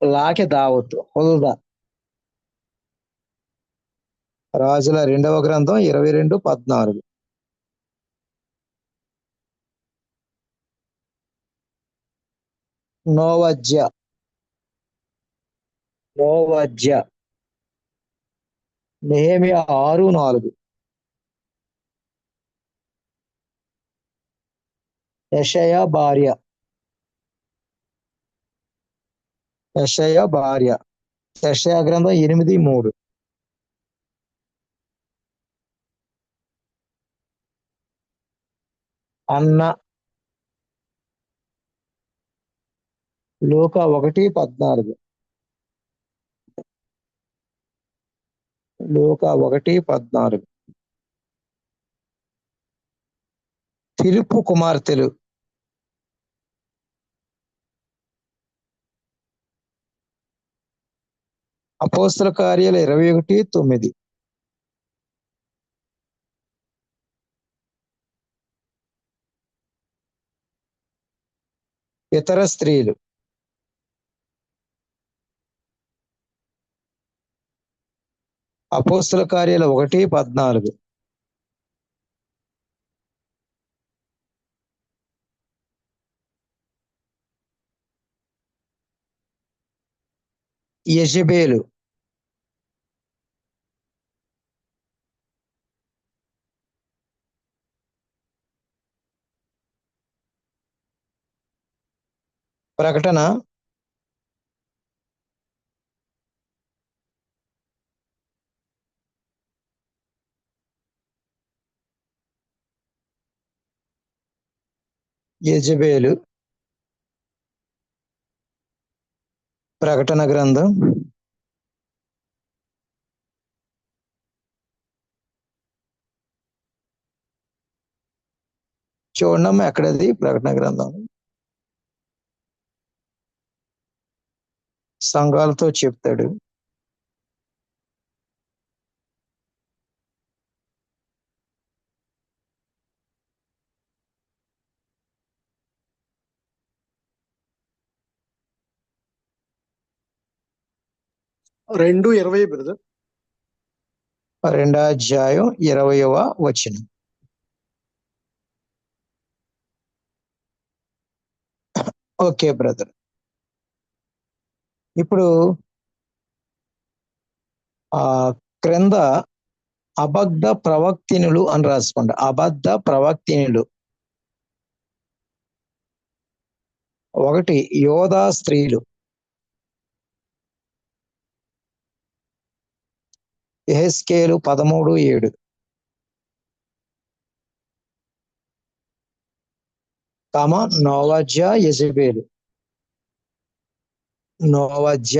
లాకి దావత్, హుల్దా, రాజుల 2వ గ్రంథం 22:14. నోవజ్య, నోవజ్య, నెహెమియా 6:4, యెషయా భార్య, యెషయా భార్య, యెషయా గ్రంథం 8:3, అన్న, లూకా 1:14, లూకా 1:14. ఫిలిప్పు కుమార్తెలు, అపోస్తల కార్యాలు 21:9, ఇతర స్త్రీలు, అపోస్తల కార్యాలు 1:14, యెజబేలు, ప్రకటన యెజబేలు, ప్రకటన గ్రంథం చూడమ్మా ఎక్కడది ప్రకటన గ్రంథం. సంఘాలతో చెప్తాడు. రెండు 20 బ్రదర్. 2వ అధ్యాయం 20వ వచనం. Okay brother. ఇప్పుడు ఆ క్రింద అబద్ధ ప్రవక్తినులు అని రాసుకోండి. అబద్ధ ప్రవక్తినులు. 1 యోధా స్త్రీలు, యెహెజ్కేలు 13:7, నోవజ్య, యెజబేలు, నోవజ్య,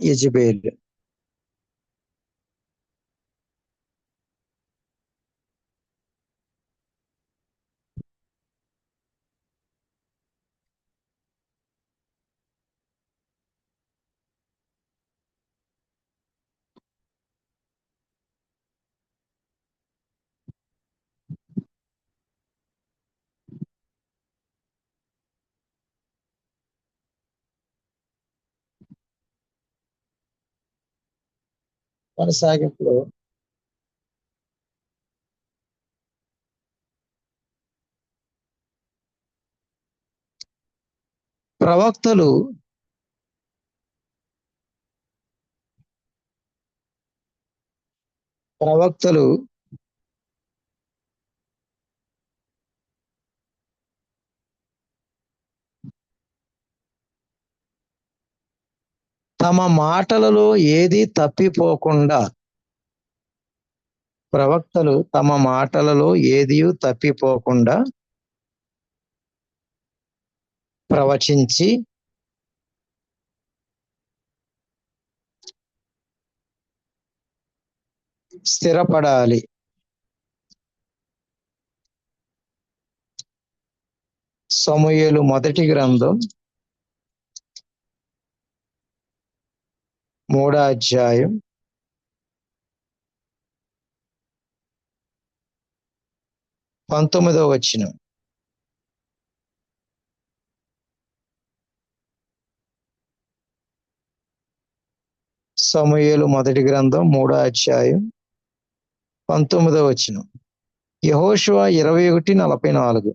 యెజబేలు. కొనసాగింపులో ప్రవక్తలు ప్రవక్తలు తమ మాటలలో ఏది తప్పిపోకుండా ప్రవచించి స్థిరపడాలి. సమూయేలు మొదటి గ్రంథం 3వ అధ్యాయం 19వ వచనం. సమూయేలు మొదటి గ్రంథం 3వ అధ్యాయం 19వ వచనం. యెహోషువ 21:44.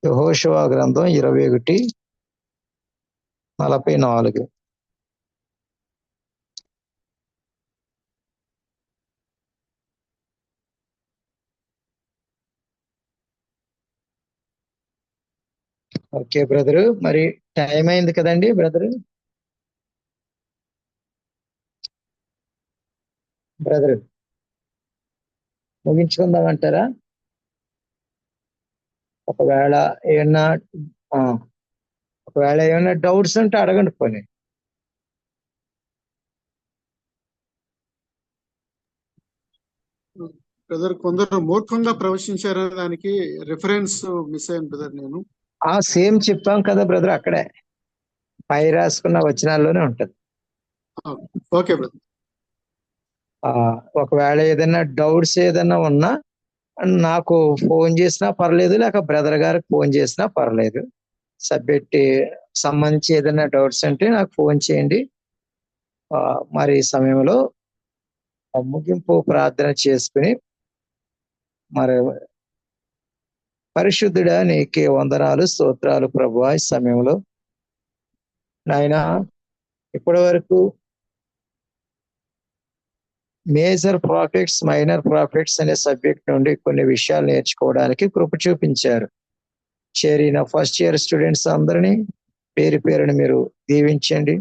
యెహోషువ గ్రంథం 21:44. ఓకే బ్రదరు, మరి టైం అయింది కదండి బ్రదరు. ముగించుకుందామంటారా? ఒకవేళ ఏమన్నా డౌట్స్ ఉంటే అడగండి. పోనీ బ్రదర్, కొందరు మూర్ఖంగా ప్రవేశించారనే దానికి రిఫరెన్స్ మిస్ అయ్యాను బ్రదర్ నేను. సేమ్ చెప్పాం కదా బ్రదర్, అక్కడే పై రాసుకున్న వచనాల్లోనే ఉంటది. Okay brother. ఒకవేళ ఏదైనా డౌట్స్ ఏదైనా ఉన్నా నాకు ఫోన్ చేసినా పర్లేదు, లేక బ్రదర్ గారికి ఫోన్ చేసినా పర్లేదు. సబ్జెక్ట్ సంబంధించి ఏదైనా డౌట్స్ అంటే నాకు ఫోన్ చేయండి. మరి ఈ సమయంలో ముగింపు ప్రార్థన చేసుకుని, మరి పరిశుద్ధుడా నీకే వందనాలు, స్తోత్రాలు ప్రభువా. ఈ సమయంలో నాయనా ఇప్పటి వరకు మేజర్ ప్రాఫిట్స్, మైనర్ ప్రాఫిట్స్ అనే సబ్జెక్ట్ నుండి కొన్ని విషయాలు నేర్చుకోవడానికి కృప చూపించారు. చేరిన ఫస్ట్ ఇయర్ స్టూడెంట్స్ అందరినీ పేరు పేరుని మీరు దీవించండి.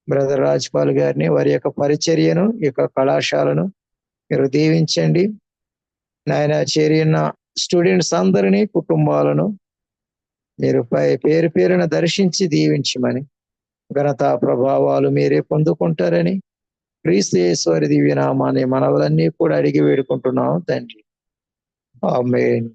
బ్రదర్ రాజ్పాల్ గారిని, వారి యొక్క పరిచర్యను, ఈ యొక్క కళాశాలను మీరు దీవించండి. నాయన చేరిన స్టూడెంట్స్ అందరినీ, కుటుంబాలను మీరు పేరు పేరున దర్శించి దీవించమని, ఘనత ప్రభావాలు మీరే పొందుకుంటారని క్రీస్తు యేసు వారి దివ్య నామాన్ని మనవులన్నీ కూడా అడిగి వేడుకుంటున్నాం తండ్రి. ఆమేన్.